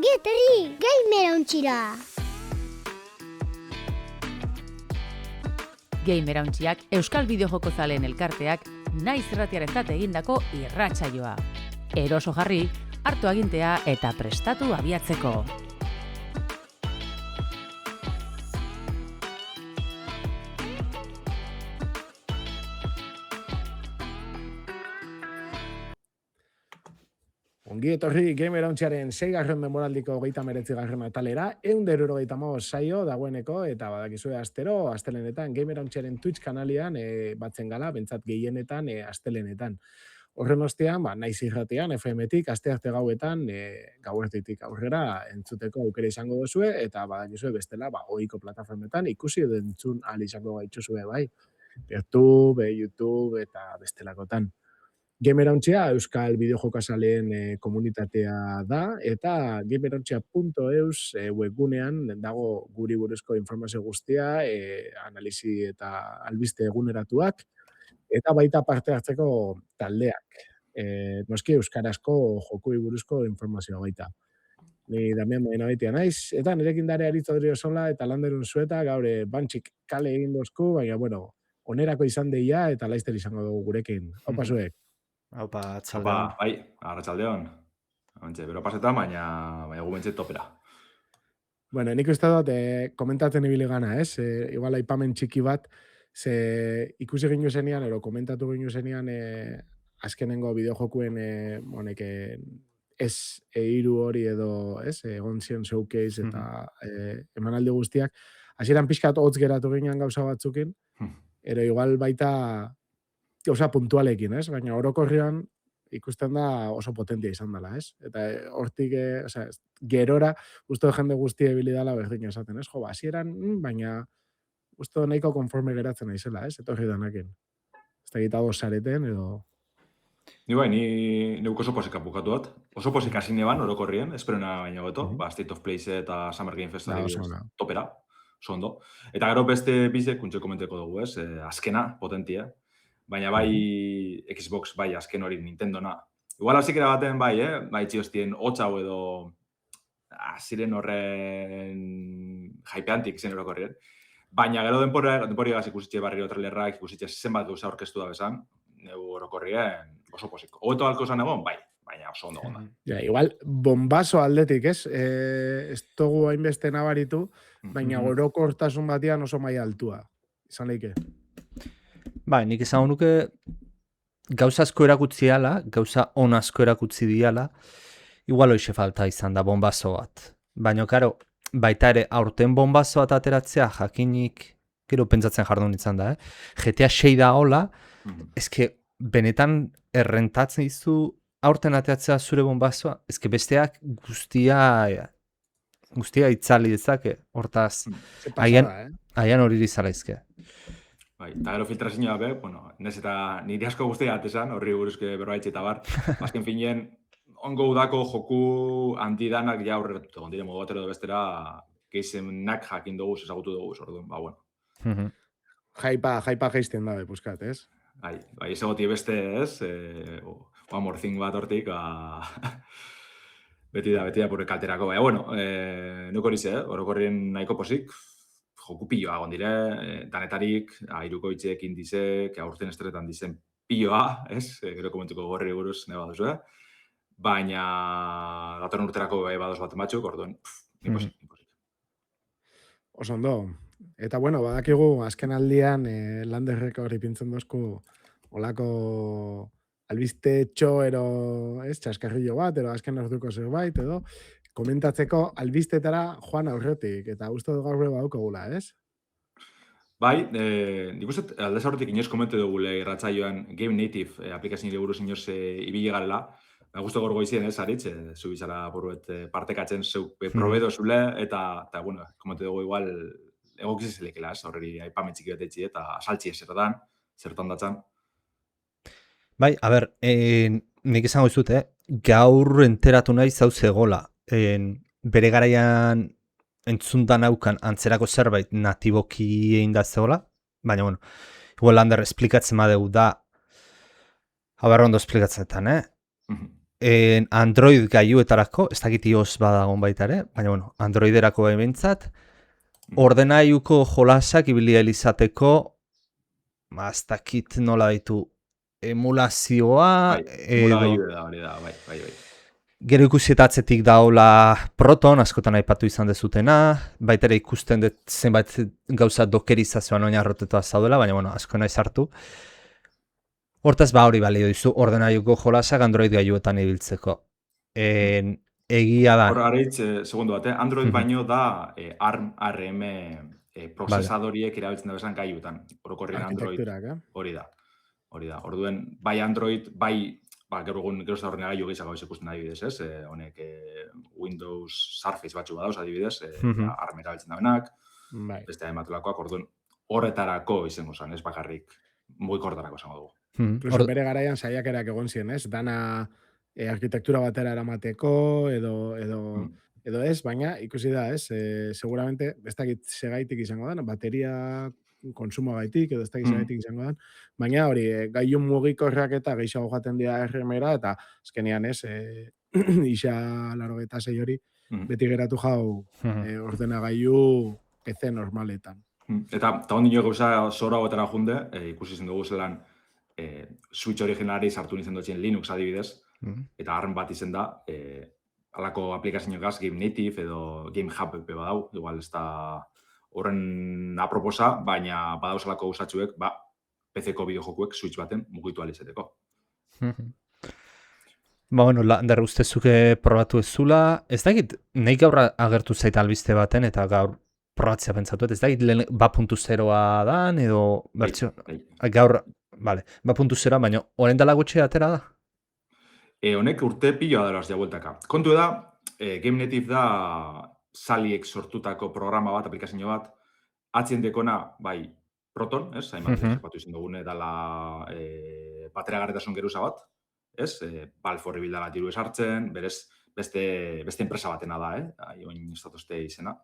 Ongi etorri, gamerauntxira! Gamerauntxiak Euskal Bideojoko zaleen elkarteak naiz irratiarentzat egindako irratsaioa. Eroso jarri, hartu agintea eta prestatu abiatzeko. Ongi etorri Gamerauntxaren 6. denboraldiko 39. atalera, 175 saio dagoeneko eta badakizue astelenetan Gamerauntxaren Twitch kanalian batzen gala, bentsat gehienetan astelenetan. Horren ostean, naiz irratean, FM-tik, astearte gauetan, gauertitik aurrera entzuteko aukera izango duzue, eta badakizue bestela, ohiko plataformetan ikusi edo entzun ahal izango gaituzue, bai. YouTube eta bestelakotan. Gamerauntxea Euskal Bideojokazaleen komunitatea da, eta gamerauntxea.eus webgunean dago guri buruzko informazio guztia, analisi eta albiste eguneratuak, eta baita parte hartzeko taldeak. Noski euskarazko jokui buruzko informazioa baita. Ni Damian Bainabeitia naiz, eta nirekin dare Aritz Odriozola eta Landerun Zueta, gaur bantxik kale egin dozku, baina, onerako izan deia eta laizter izango dugu gurekin. Haupa zuek. Haupa, atzaldeon. Bai, arratsaldeon. Bero pasetan, baina gumentze topera. Bueno, nik uste dut, komentatzen ibili gana, ez? Igual aipamen txiki bat, ze ikusi ginu zenian, ero komentatu ginu zenian, azkenengo bideojokuen, ez eiru hori edo, ez? Egon zion showcase eta emanaldi guztiak. Hasieran pixkat hotz geratu ginean gauza batzukin, ero igual baita gauza puntualekin, ez? Baina orokorrean ikusten da oso potentia izan dela, ez? Eta hortik, gerora, uste jende guztia ibili dela berdin esaten, ez? Hasieran, baina uste nahiko konforme geratzen naizela, ez? Etorri danakin. Ez da gita zareten, edo... Ni oso posik apukatu dut. Oso posik hasi neban orokorrien, esperona baina goto, State of Place eta Summer Game Fest topera, oso ondo. Eta gero beste bizek, kuntxe komenteko dugu, ez? Azkena, potentia. Baina bai Xbox, bai azken hori Nintendona. Igual hasikera baten bai, bai txiostien hotxau edo ziren horren hypeantik zen orokorrien. Baina gero denpori gaz ikusitxe barrio trailerrak, ikusitxe zenbat gauza orkestu da bezan, neu orokorrien oso posik. Hobeto alko zan egon, bai, baina oso ondo gonda. Ja, igual, bombazo aldetik, ez? Ez dugu hainbeste nabaritu, baina orokortasun batean oso maila altua. Izan leike. Bai, nik izango nuke gauza asko erakutzi diala, gauza on asko erakutzi diala, igual hoxe falta izan da bombazo bat. Baina, karo, baita ere aurten bombazo bat ateratzea jakinik, gero pentsatzen jardun izan da, GTA 6 da hola, ezke benetan errentatzen dizu aurten ateratzea zure bombazoa, ezke besteak guztia itzali dezake, hortaz, aian hori dizala izke. Bai, eta gero filtrazioa be, nez eta niri asko guztia atesan, horri buruzke berbaitxe eta bar, azken finien, ongo udako joku antidanak ja horretut egon dire modu batero edo bestera, geizenak jakin dugu, ezagutu dugu, orduan, Jaipa geizten da, puskat, ez? Bai, ez egoti beste, ez? One more thing bat hortik, beti da purre kalterako. Nuko hori ze, orokorrien nahiko posik, joku pilloa egon dire, danetarik, airuko itxeekin dizek, aurten estretan dizen pilloa, ez? Gero komentuko gorri buruz neba duzu, baina datorren urterako badoz bat batzuk, orduan, niposik. Oso ondo. Eta badakigu, azken aldian, Landerreko hori pintzen dozku, olako albiste txoero, ez, txaskarrillo bat, ero azken orduko zerbait, edo, komentatzeko albistetara joan aurretik, eta uste dut gaur badauko gula, ez? Bai, nik uste aldez aurretik inoz komente dugule irratzaioan Game Native aplikazio nire buruz inoz ibili garela. Gusto gorgo izien, ez, Aritz, zu bizala buruet partekatzen zeuk probedo zule, eta komente dugu igual egokiz zelekela, ez, horreri aipametxiki bat etxi, eta saltzi zertan datzan. Bai, a ber, nik izango izut, gaur enteratu nahi zauze gola. Bere garaian entzundan aukan antzerako zerbait natiboki egin da zegoela, baina, igual Lander esplikatzen badeu da, haber ondo esplikatzen, Android gailuetarako, ez dakit iOS badagon baita ere, baina bueno, Androiderako behintzat, ordenailuko jolasak ibili izateko, ez dakit nola ditu, emulazioa, Emulagailu da, hori da, bai. Gero ikusi eta atzetik daula Proton, askotan aipatu izan dezutena, baita ere ikusten dut zenbait gauza dokerizazioan oinarrotetua zaudela, baina bueno, asko nahi sartu. Hortaz, hori balio dizu ordenailuko jolasak Android gailuetan ibiltzeko. Egia da. Hor, areitz, segundo bat, Android baino da ARM prozesadoriek erabiltzen da bezan gailuetan. Orokorrien Android hori da. Orduen, bai Android, bai gaur egun gero da horren gailu gehiago ikusten adibidez, ez? Honek Windows Surface batzu badauz adibidez, ARM erabiltzen da benak, beste ematulakoak, orduen horretarako izango zen, ez bakarrik mugikorretarako izango dugu. Incluso bere garaian saiakerak egon ziren, ez? Dana arkitektura batera eramateko edo ez, baina ikusi da, ez? Seguramente, ez dakit segaitik izango da, bateria konsumo gaitik, edo ez dakit segaitik izango da, baina hori, gailu mugikorrak eta gehiago jaten dira RM-era, eta azkenean, ez? Isa 86 hori, beti geratu jau ordenagailu PC normaletan. Eta ondino gauza zora gotara junde, ikusi zen dugu zelan Switch originalari sartu nintzen dutxen Linux adibidez, eta ARM bat izen da, alako aplikazioagaz Game Native edo Game Hub badau, igual ez da horren aproposa, baina badauz alako usatxuek, PC-ko bideojokuek Switch baten mugitu alizeteko. Bueno, Lander ustezuke probatu ez zula, ez dakit, nahi gaur agertu zaita albiste baten, eta gaur probatzea pentsatu, ez dakit 2.0a dan, edo bertxo, gaur, vale, 2.0a, baina horren dala gutxe atera da? Honek urte piloa dela azia bueltaka. Kontu da, Game Native da Saliek sortutako programa bat, aplikazio bat, atzien dekona, bai, Proton, ez? Hainbat, zapatu izan dugune, dala bateragarretasun geruza bat, ez? Valve horri bildala diru esartzen, berez, beste enpresa batena da, oin estatuzte izena.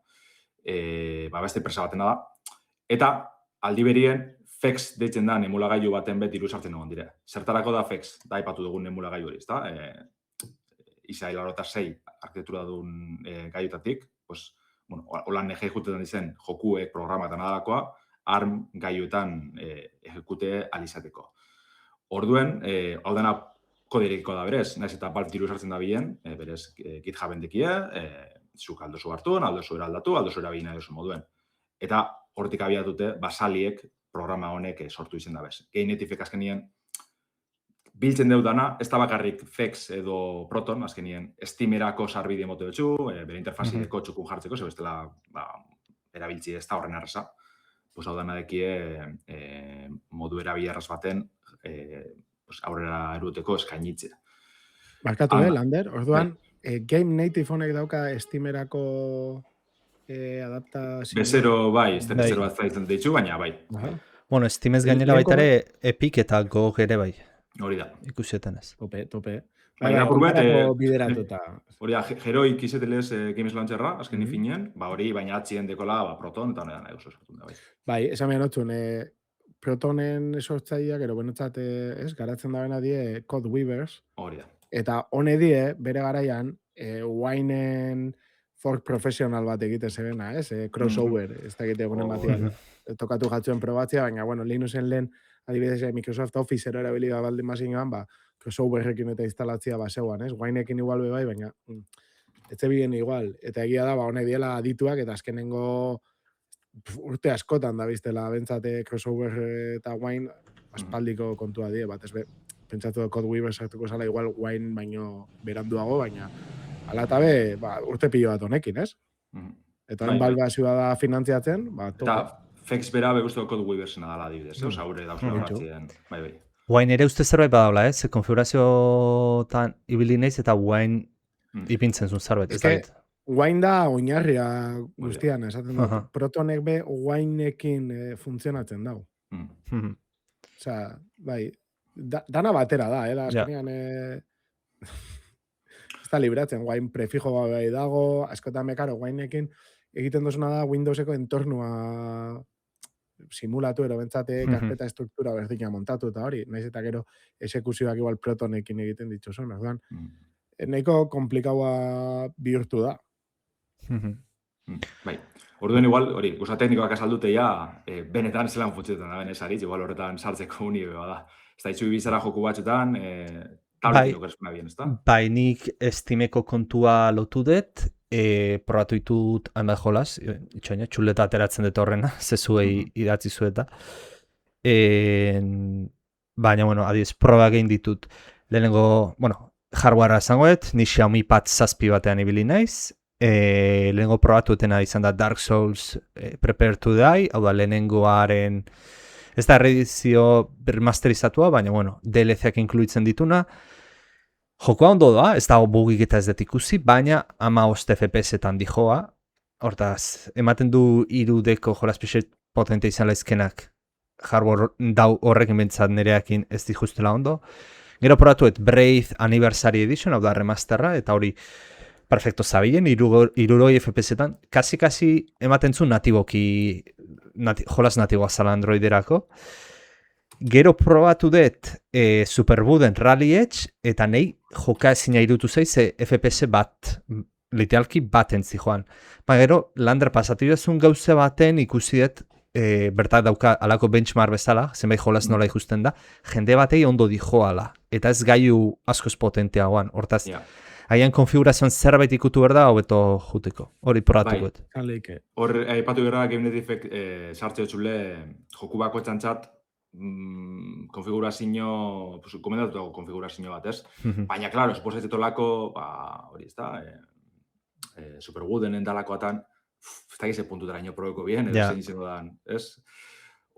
Beste enpresa batena da. Eta, aldi berien, FEX deitzen da emulagailu baten bet diru esartzen egon dire. Zertarako da FEX, da aipatu dugun emulagailu hori, ezta? Isa 6 arkitektura duen gaiutatik, pues, bueno, holan ejekutetan dizen jokuek programa eta nadalakoa, ARM gaiuetan ejekute alizateko. Orduen, hau dena koderekiko da berez, naiz eta Valve diru esartzen da bilen, berez GitHuben dekie, zuk aldozu hartu, aldozu eraldatu, aldozu erabili nahi duzu moduen. Eta hortik abiatute, Saliek programa honek sortu izen da bez. Game Native azkenien biltzen deudana, ez da bakarrik FEX edo Proton, azkenien Steamerako sarbide mote betxu, bere interfazideko txukun jartzeko, ze bestela erabiltzi ez da horren arrasa. Pues hau dena dekie modu erabilerraz baten aurrera eruteko eskainitze. Barkatu, Lander, orduan, Game Native honek dauka Steamerako adaptazio... Bezero, bai, ez bezero bat zaitzen ditzu, baina bai. Bueno, Steamez gainera baita ere Epic eta GOG ere bai. Hori da. Ikusietan ez. Tope. Baina purbet, bideratuta. Hori da, Heroik izetelez Games Launcherra, azken ifinien, hori baina atzien dekola Proton eta honetan nahi oso sortun da bai. Bai, esan behar notzun, Protonen sortzaileak, ero benetzat, garatzen da bena die Code Weavers. Hori da. Eta hone die, bere garaian, Winen fork profesional bat egiten zebena, ez? Crossover, ez da egite egunen batian. Tokatu jatzuen probatzea, baina, bueno, Linuxen lehen, adibidez, Microsoft Office erabili da baldin mazinoan, crossoverrekin eta instalatzea baseuan, ez? Winekin igual bai, baina etxe bilen igual. Eta egia da, honek diela adituak, eta azkenengo urte askotan da biztela, bentsate crossover eta Wine aspaldiko kontua die, bat ez pentsatu Code Weaver sartuko zala igual Wine baino beranduago, baina ala eta urte pilo bat honekin, ez? Eta balbazioa da finantziatzen, eta FEX bera beguzteko Code Weaver zena dala adibidez, oza, gure dauzela horatzen, bai. Wine ere uste zerbait badaula, ez? Konfigurazioetan ibili naiz eta Wine ipintzen zuen zerbait, ez da? Wine da oinarria guztian, esaten da. Protonek be Wineekin funtzionatzen dau. Osa, bai, dana batera da, da azkenean ez da libratzen, Wine prefijo bai dago, askotan mekaro Wineekin egiten duzuna da Windowseko entornua simulatu, ero bentsate karpeta estruktura berdina montatu eta hori, naiz eta gero esekuzioak igual protonekin egiten dituzun, orduan, nahiko komplikaua bihurtu da. Bai, orduen igual, hori, guza teknikoak azaldute ja, benetan zelan funtzetan da benesaritz, igual horretan sartzeko unio bada. Ez da, itxu bizara joku batzutan, tabletiko gerezpuna bien, ez da? Bai, nik Steameko kontua lotu dut, probatu ditut hainbat jolas, itxoina, txuleta ateratzen dut horrena, zezuei idatzi zueta. Baina, bueno, adiez, proba egin ditut. Lehenengo, bueno, hardwarea zangoet, ni Xiaomi Pad 7 batean ibili naiz, lehenengo probatu etena izan da Dark Souls Prepare to Die, hau da lehenengoaren, ez da reedizio remasterizatua, baina, bueno, DLC-ak inkluitzen dituna. Jokoa ondo da, ez da bugik eta ez dut ikusi, baina 15 FPS-etan dijoa, hortaz, ematen du 3Dko jolaspixet potente izan laizkenak, hardware dau horrekin bentsat nereakin ez di justela ondo. Gero probatuet Braid Anniversary Edition, hau da remasterra, eta hori perfecto zabilen, 60 FPS-etan, kasi ematen zu natiboki, jolas natiboa zala Androiderako. Gero probatu dut Superbuden Rally Edge, eta nahi joka ezina irutu zaiz FPS bat, literalki bat entzi joan. Ba, gero, lander pasatu duzun gauze baten ikusi dut, bertak dauka alako benchmark bezala, zenbait jolas nola ikusten da, jende batei ondo dijoala, eta ez gaiu askoz potenteagoan, hortaz, haian konfigurazioan zerbait ikutu berda, hobeto juteko, hori probatu gut. Hor, aipatu gara, Game Effect sartze txule, joku bako txantxat, konfigurazio, komendatuko konfigurazio bat, ez? Baina, klaro, suposatzen tolako, hori ez da, Superwooden endalakoatan, ez da gize puntutara ino probeko bien, edo zein izango da, ez?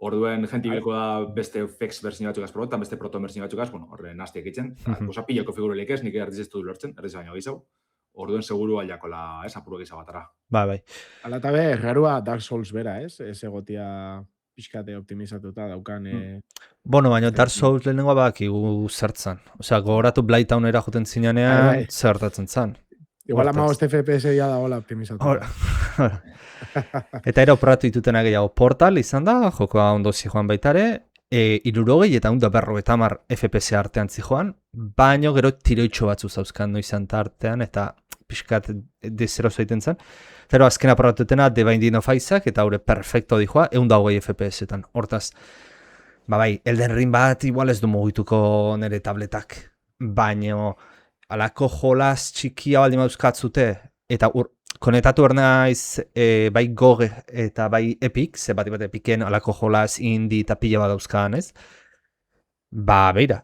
Orduen, jenti bilko da beste FX berzio batzukaz probetan, beste Proton berzio batzukaz, bueno, horre nastiak itzen. Osa pila konfigurelik ez, nik erdiz ez du lortzen, erdiz baino gizau. Orduen seguru aldakola, ez, apuro gizau batara. Bai. Ala eta be, errarua Dark Souls bera, ez? Ez egotia pixkate optimizatuta daukan... Bueno, baina Dark Souls lehenengoa bakigu zertzan. Osea, gogoratu Blighttownera joten zineanean, zertatzen zan. Igual 15 FPS ya da hola optimizatu. Eta ero probatu ditutena gehiago Portal izan da, jokoa ondo zijoan baitare, 60 eta 150 FPS artean zijoan, baino gero tiroitxo batzu zauzkan noizan artean, eta pixkat dezero zaiten zen. Zero azkena probatuetena The Binding of Isaac, eta haure perfecto dijoa, 120 FPS-etan. Hortaz, bai, Elden Ring bat igual ez du mugituko nire tabletak, baino alako jolas txikia baldin mauzkatzute, eta konetatu naiz bai GOG eta bai Epic, ze bat Epicen alako jolas indie eta pila bat dauzkan, ez? Ba, beira,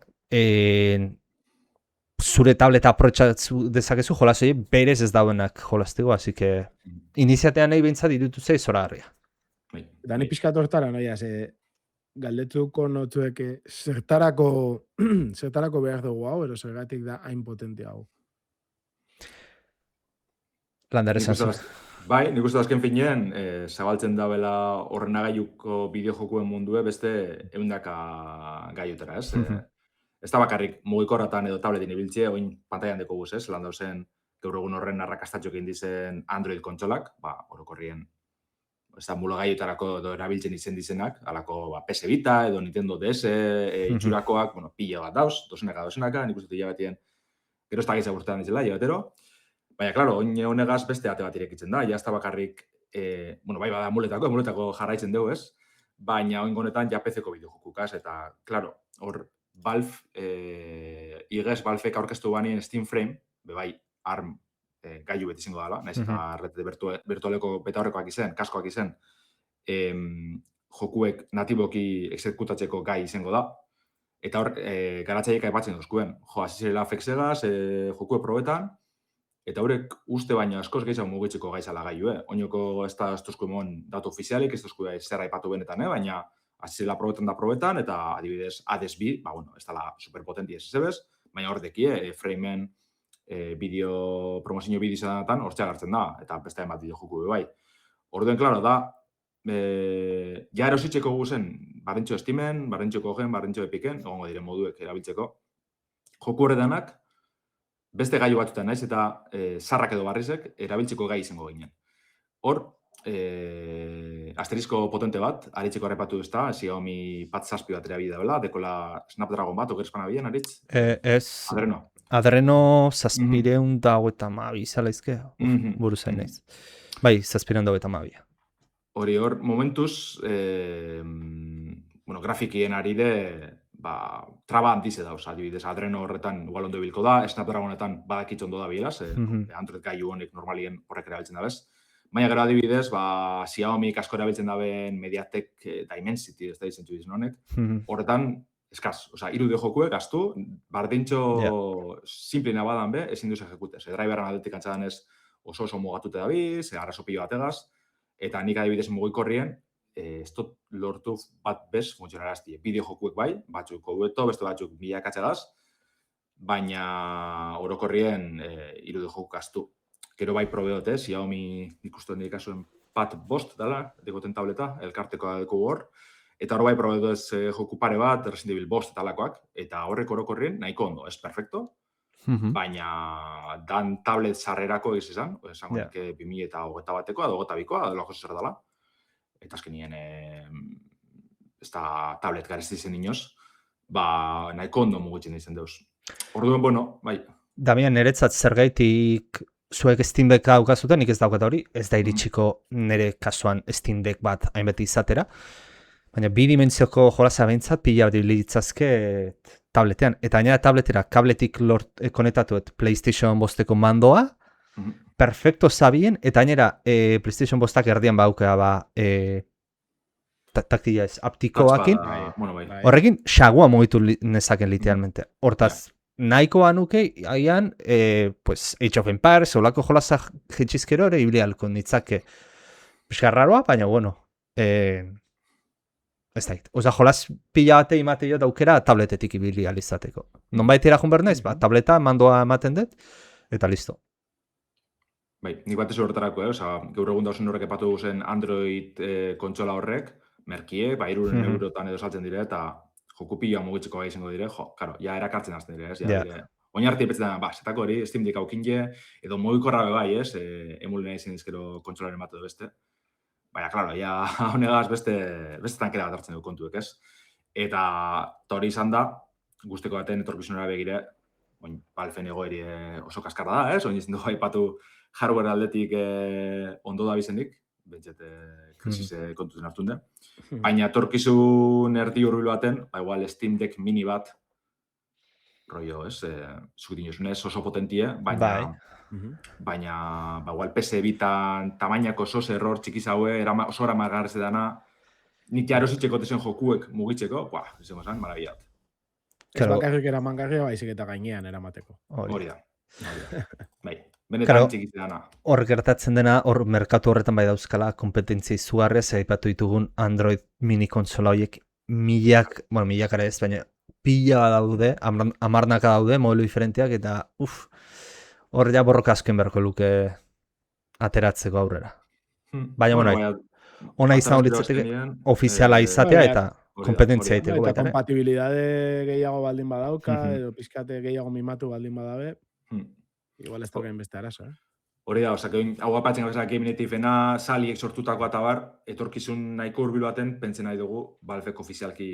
zure tableta aprotxatzu dezakezu jolas hori berez ez dauenak jolastego, así que iniziatean nahi bintzat irutu zei zora harria. Eta ni pixkat hortara, nahi, galdetuko notzuek zertarako behar dugu hau, ero zergatik da hain potente hau. Lander esan zuen. Bai, nik uste azken finean, zabaltzen dabela horrenagailuko bideojokuen mundue beste 100 gaiutera, ez? Ez da bakarrik mugikorratan edo tabletin ibiltzie, oin pantailan deko guz, ez? Lan dauzen, gaur egun horren arrakastatxok indizen Android kontsolak, orokorrien, ez da mulo gaiutarako erabiltzen izen dizenak, alako PS Vita edo Nintendo DS, itxurakoak, pila bat dauz, dozenaka, nik uste hilabetien, gero ez da gizak urtean dizela, hilabatero. Baina, klaro, honegaz beste ate bat irekitzen da, jazta bakarrik, bai bada muletako jarraitzen dugu, ez? Baina, oingonetan, ja PC-ko bideojokukaz, eta, klaro, hor, Valve, igez Valvek aurkeztu banien Steam Frame, bai, ARM gaiu beti izango dela, nahiz eta rete virtualeko betaurrekoak izen, kaskoak izen, jokuek natiboki exekutatzeko gai izango da, eta hor, garatzaiek aipatzen duzkuen, azizirela fexegaz, jokue probetan, eta horrek uste baina askoz gehiago mugitzeko gaizala gaiu, Oinoko ez da estuzko emon datu ofizialik, ez duzko zer aipatu benetan, baina azizela probetan, eta adibidez Hades 2, ez dala superpotenti ez ezebez, baina hor dekie, frameen bideo, promozio bideo izanatan hortxe agartzen da, eta beste bat bideo joku bai. Orduen, klaro, da, ja erositzeko guzen, barrentxo Steamen, barrentxo Gogen, barrentxo Epicen, egongo diren moduek erabiltzeko, joku horretanak, beste gailu batzutan naiz eta zarrak edo barrizek erabiltzeko gai izango ginen. Hor, asterisko potente bat, aritzeko arrepatu ez da, Xiaomi Pad 7 bateria bide dela, dekola Snapdragon bat, okerspan abian, aritz? Ez, Adreno. zazpireun da hogeita mabi, izala izke, buru zain naiz. Bai, zazpireun da hogeita mabia. Hori hor, momentuz, grafikien ari de, traba handize dauz, adibidez, Adreno horretan igual ondo bilko da, Snapdragonetan badakitz ondo da bielaz, Android gaiu honek normalien horrek erabiltzen da bez. Baina gero adibidez, Xiaomi asko erabiltzen daben Mediatek Dimensity, ez da izen txudizen honek, horretan, eskaz, irude jokuek, gaztu, bardintxo simplina badan be, ezin duz ejekutez. Driveran aldetik antzadan ez oso mugatute dabiz, arraso pilo bategaz, eta nik adibidez mugikorrien, ez dut lortu bat bez funtzionarazti. Bideo jokuek bai, batzuk hobeto, beste batzuk bilakatzegaz, baina orokorrien irude jokuk gaztu. Gero bai probeot, Xiaomi ikusten nik kasuen Pad 5 dela, dekoten tableta, elkartekoa deko hor, eta hor bai probeot ez joku pare bat, Resident Evil 5 talakoak, eta horrek orokorrien nahiko ondo, ez perfecto, baina dan tablet sarrerako izan, esango nik 2021 batekoa, edo 2022koa, edo lako zer dela, eta azkenien ez da tablet garezti zen inoz, nahiko ondo mugitzen izan deuz. Orduen, bueno, bai. Damian, niretzat zergaitik zuek Steam Deck daukazuten, nik ez daukat hori, ez da iritsiko nire kasuan Steam Deck bat hainbeti izatera, baina bidimentzioko jolasa behintzat pila bat ditzazke tabletean. Eta gainera tabletera kabletik konektatuet PlayStation 5eko mandoa, perfecto zabien, eta gainera PlayStation 5ak erdian baukea taktila ez, aptikoakin, horrekin xagua mugitu nezaken literalmente. Hortaz, nahiko banuke, haian, Age of Empires, olako jolazak jetxizkero ere, ibili halko nitzake piskarraroa, baina, bueno, ez da, jolaz pila bate imate jo daukera tabletetik ibili alizateko. Non baitera junber naiz, tableta mandoa ematen dut, eta listo. Bai, nik bat ez horretarako, gaur egun dausen horrek epatu zen Android kontsola horrek, merkie, €200 edo saltzen dire, eta joku pila mugitzeko gai izango dire, karo, ja erakartzen azten dire, ez? Oinarti epetzen da, zetako hori, Steam Deck aukinje, edo mugikorra bebai, ez? Emulena izan izkero kontsolaren bat edo beste. Baina, klaro, ja, honegaz beste tankera bat hartzen du kontuek, ez? Eta hori izan da, guzteko baten etorkizunera begire, Valven egoeri oso kaskarra da, ez? Oin izan dugu aipatu hardware aldetik ondo da bizenik, bentsete krisise kontuzen hartun da. Baina etorkizun erdi hurbil baten, igual Steam Deck mini bat, rollo, ez? Zukitin josunez oso potentie, baina igual PS bitan tamainako oso error txikiz haue, oso eramagarrez edana, nik ja erositzeko tezen jokuek mugitzeko, izango zen, marabillat. Ez bakarrik eramangarria, baizik eta gainean eramateko. Hori da. Bai, benetan txikiz edana. Hor gertatzen dena, hor merkatu horretan bai dauzkala kompetentzia izugarria, aipatu ditugun Android mini konsola horiek milakara ez, baina pila daude, amarnaka daude, modelo diferenteak, eta hor ja borroka asken beharko luke ateratzeko aurrera. Baina, ona izan horitzateke ofiziala izatea eta kompetentzia iteko baita. Eta kompatibilidade gehiago baldin badauka, edo pizkate gehiago mimatu baldin badabe, igual ez daukain beste arazo, Hori da, hau apatzen gabezak gabinetifena, saliek sortutako eta bar, etorkizun nahiko hurbil baten, pentsen nahi dugu, Valvek ofizialki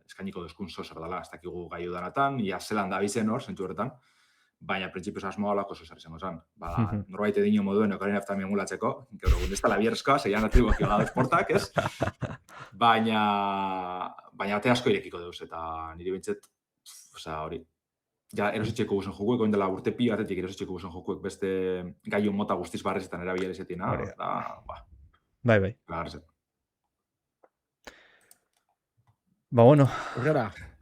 eskainiko duzkun zozer dela, ez dakigu gai udanatan, ia zelan da bizen hor, zentzu horretan, baina printzipioz asmoa olako zozer izango zen. Norbait edino moduen ekoren eftan emulatzeko, gaur egun ez da labierrezkoa, zeian atribuak jogado esportak, ez? Baina bate asko irekiko deuz, eta niri bintzet, hori, ja, erositzeko guzen jokuek, oin dela urte pi batetik erositzeko guzen jokuek beste gaiun mota guztiz barrezetan erabilera izetina, Bai. Barrezet. Bueno,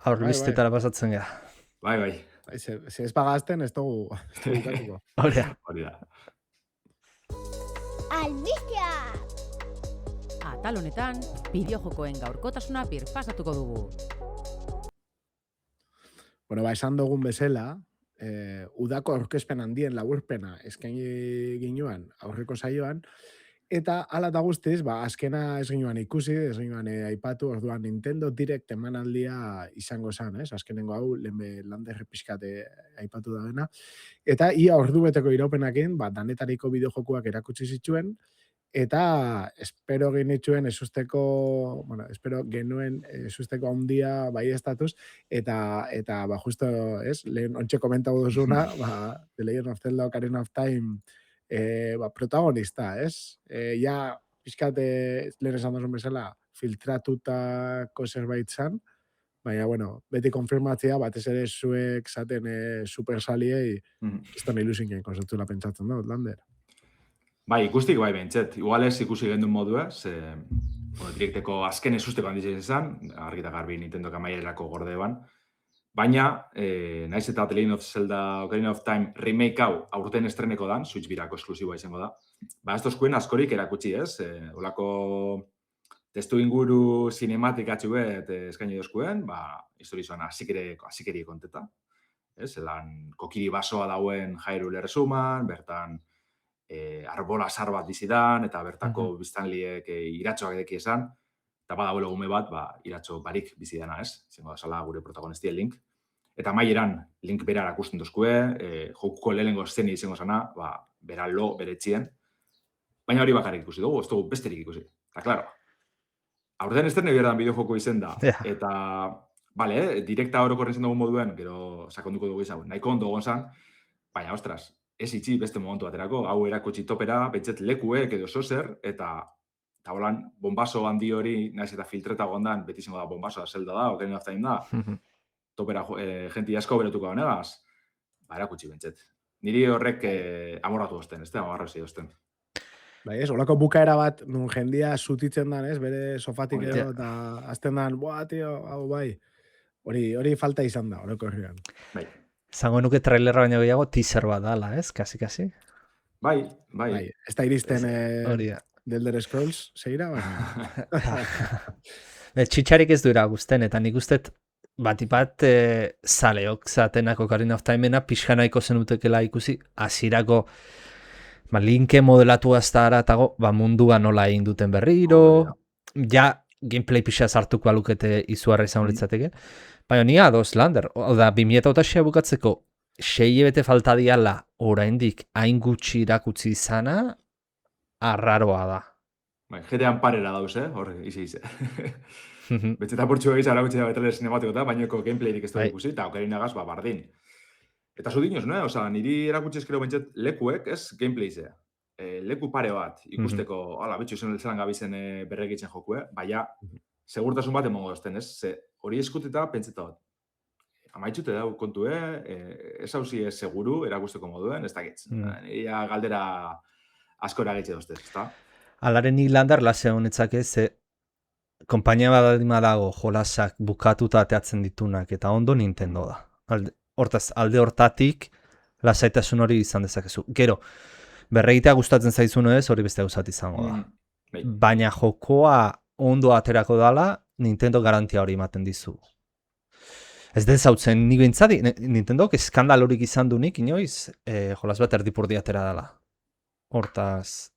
aurribistetara pasatzen gara. Bai. Se ez pagazten, ez dugu ikatuko. Hori da. Albistea! Atal honetan, bideojokoen gaurkotasuna birpasatuko dugu. Bueno, esan dugun bezala, udako aurkezpen handien laburpena eskaini ginuan aurreko saioan, eta hala eta guztiz, azkena ez ginuan ikusi, ez ginuan aipatu, orduan Nintendo Direct emanaldia izango zen, azkenengo hau, landerre pixkate aipatu da dena, eta ia ordubeteko iraupenakin, danetariko bideojokuak erakutsi zituen, eta espero genituen espero genuen esusteko handia bai estatuz, eta justo, lehen ontxe komentau duzuna, The Legend of Zelda Ocarina of Time protagonista, ja, pixkat, lehen esan duzun bezala, filtratutako zerbait zan, baina, beti konfirmatzea, batez ere zuek zaten supersaliei, kiston ilusinen konzertzula pentsatzen da, Lander. Bai, ikustik bai bentset. Igual ez ikusi gendun modua, direkteko azken esusteko handitzen izan, argita garbi Nintendo kamaierako gorde ban. Baina, naiz eta The Legend of Zelda Ocarina of Time remake hau aurten estreneko dan, Switch birako esklusiboa izango da. Ez tozkuen askorik erakutsi olako testu inguru cinematikatxu bet eskaini dozkuen, historizoan azikeri konteta. Zelan kokiri basoa dauen Hyrule Erresuman, bertan arbola sar bat bizidan, eta bertako biztanliek iratxoak edeki esan, eta badago gume bat, iratxo barik bizidana, zengo da sala gure protagonistien Link. Eta maieran Link bera erakusten dozkue, jokuko lehenengo eszeni izango zana, bera lo bere etxien, baina hori bakarrik ikusi dugu, ez dugu besterik ikusi. Eta, klaro, aurten estrene berdan bideojoko izen da, eta, direkta orokorren zen dugu moduen, gero sakonduko dugu izan, nahiko ondo gonzan, baina, ostras, ez itxi beste momentu baterako, hau erakutsi topera, betxet lekuek edo zozer, eta holan, bombaso handi hori, naiz eta filtreta gondan, beti izango da bombaso da Zelda da, Ocarina of Time da, topera jenti asko beretuko honegaz, erakutsi betxet. Niri horrek amoratu osten, amarrazi osten. Olako bukaera bat, nun jendia zutitzen dan, bere sofatik edo, eta azten dan, hau bai, hori falta izan da, horreko herrian. Bai. Zango nuke trailerra baino gehiago teaser bat dala, kasi? Bai. Ez da iristen The Elder Scrolls, zeira, Txitxarik ez du iragusten, eta nik ustet batipat zaleok zatenako Ocarina of Timena pixkanaiko zenutekela ikusi, hasierako Linke modelatu azta aratago, mundua nola egin duten berriro, ja gameplay pixa sartuko alukete izuarra izan litzateke. Baina ni ados, Lander, oda 2006 bukatzeko 6 bete falta diala oraindik hain gutxi irakutsi izana, arraroa da. Jetean parera dauz, hor, ize. Betxeta portxua gizara erakutsi da betale sinematiko bainoko gameplayrik ez da ikusi, eta Ocarina gaz, bardin. Eta zu dinoz, niri erakutsi eskero bentset lekuek, gameplay-zea. Leku pare bat ikusteko, betxu izan zelan gabizen berregitzen jokue, baina segurtasun bat emongo dozten, hori eskuteta pentseta bat. Amaitzute dau kontu, ez hauzi seguru erakusteko moduen, ez dakitz. Ia galdera asko eragitze doztez, ez da? Alaren nik Lander lase honetzak kompainia badalima dago jolasak bukatuta ateatzen ditunak, eta ondo Nintendo da. Hortaz, alde hortatik lasaitasun hori izan dezakezu. Gero, berregitea gustatzen zaizun ez, hori beste gauzat izango da. Baina jokoa ondo aterako dala, Nintendo garantia hori ematen dizu. Ez dezautzen, nik bintzadi, Nintendok eskandalorik izan du nik, inoiz, jolas bat erdipurdi atera dala. Hortaz...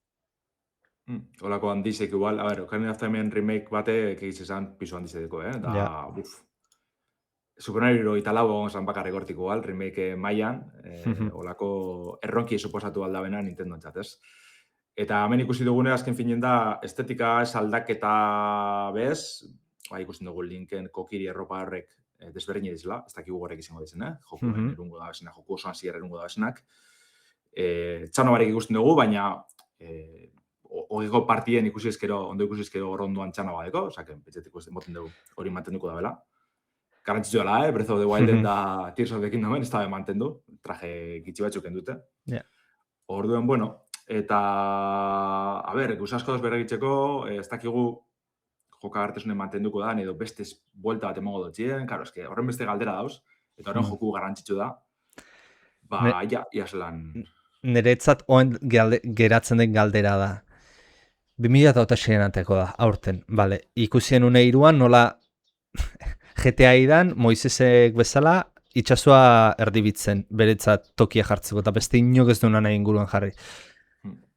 Olako handizek igual, Ocarina of Time remake batek egizizan piso handizeko, da, Super Mario italau egon zan bakarrik hortik igual, remake mailan, olako erronki suposatu aldabena Nintendo entzat, Eta hemen ikusi dugune azken finen da estetika ez aldaketa bez, ikusten dugu Linken kokiri erropa horrek desberdin edizela, ez dakigu horrek izango dizen, joku erungo da bezena, joku osoan zier erungo da bezenak. Txano barik ikusten dugu, baina hogeko partien ikusi ezkero, ondo ikusi ezkero horronduan txano badeko, osaken, petxetik moten dugu hori mantenduko da bela. Garantzitu dela, Breath of the Wilden da Tears of the Kingdomen, ez da mantendu, traje gitsi batzuk endute. Orduen, bueno, eta, gusasko doz berregitzeko, ez dakigu joka gartesunen mantenduko da, edo beste buelta bat emongo dutxien, karo, eske horren beste galdera dauz, eta horren joku garantzitsu da, ia zelan... Neretzat oen geratzen den galdera da. 2006 anteko da, aurten, ikusien uneiruan nola GTA idan, Moisesek bezala, itxasua erdibitzen, beretzat tokia jartzeko, eta beste inok ez duena nahi inguruan jarri.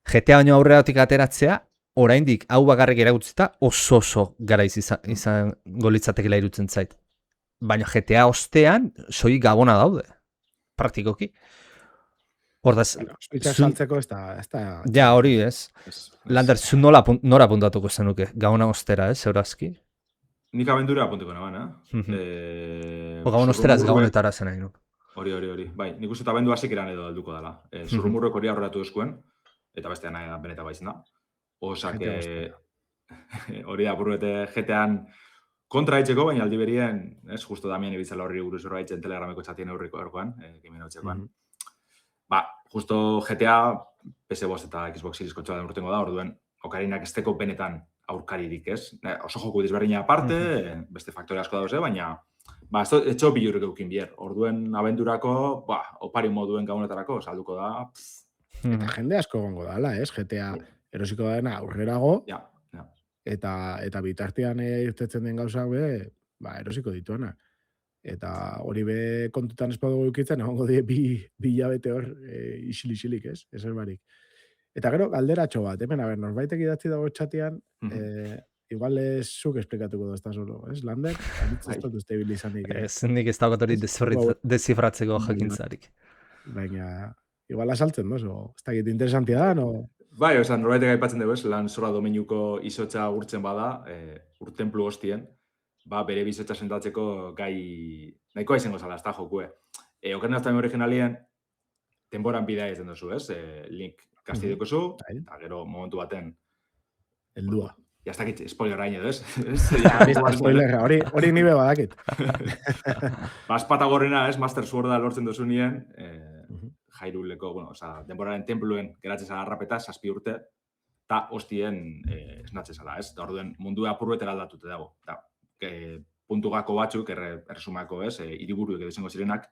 GTA baino aurreratik ateratzea, oraindik hau bakarrik eragutzita oso garaiz izan golitzatekela irutzen zait. Baina GTA ostean, soilik gabona daude, praktikoki. Hordaz, Switchak saltzeko ez da... Ja, hori ez. Lander, zu nora puntatuko zenuke? Gauna ostera, ez, eurazki? Nik abendura apunteko naban, Gauna ostera ez gaunetara zen nahi, Hori. Bai, nik uste eta abendu hasik eran edo alduko dela. Zurrumurrok hori aurreratu duzkuen, eta bestean nahi da beneta baitzen da. Osak, hori da, buruete GTA-an kontra hitzeko, baina aldi berien, ez, justo Damien ibitzala horri buruz horra hitzen Telegrameko txatien aurriko erkoan, kimen hotxekoan. Ba, justo GTA, PS5 eta Xbox Series kontsola den urtengo da, orduen, okarinak esteko benetan aurkaririk, ez? Oso joku desberdina aparte, beste faktore asko dauz, baina ba, etxo bilurrik eukin bier. Orduen abendurako, ba, opari moduen gaunetarako, salduko da. Eta jende asko gongo da, ez? GTA erosiko dena aurrerago, Ja. Eta bitartean irtetzen den gauzak be, ba, erosiko dituena. Eta hori be kontutan espadu eukitzen, egongo die bi hilabete hor isil-isilik, ez? Ezer barik. Eta gero, galderatxo bat, hemen, norbaitek idatzi dago txatean, igual ez zuk esplikatuko da solo, ez, Lander? Ez dut uste bilizanik. Ez, nik ez dagoet hori dezifratzeko jakintzarik. Baina, igual asaltzen dozo, ez dakit interesantia da, no? Bai, oza, norbaitek aipatzen dugu, ez, lan zora domenuko izotza gurtzen bada, urtenplu hostien, ba, bere bizotza sentatzeko gai nahikoa izango zala, ez da jokue. Ocarina of Time originalien, denboran bidea ez den dozu, ez? Link kastideko zu, eta gero momentu baten... Heldua. Ja, ez dakit, spoiler hain edo, ez? Spoiler, hori nibe badakit. Bazpata gorrena, ez, Master Sworda lortzen dozu nien, Jairuleko, bueno, oza, denboraren templuen geratzen zala harrapeta, 7 urte, eta hostien esnatzen zala, ez? Da orduen mundua apurruetera aldatute dago. Puntugako batzuk, erresumako, ez, hiriburuek edo izango zirenak,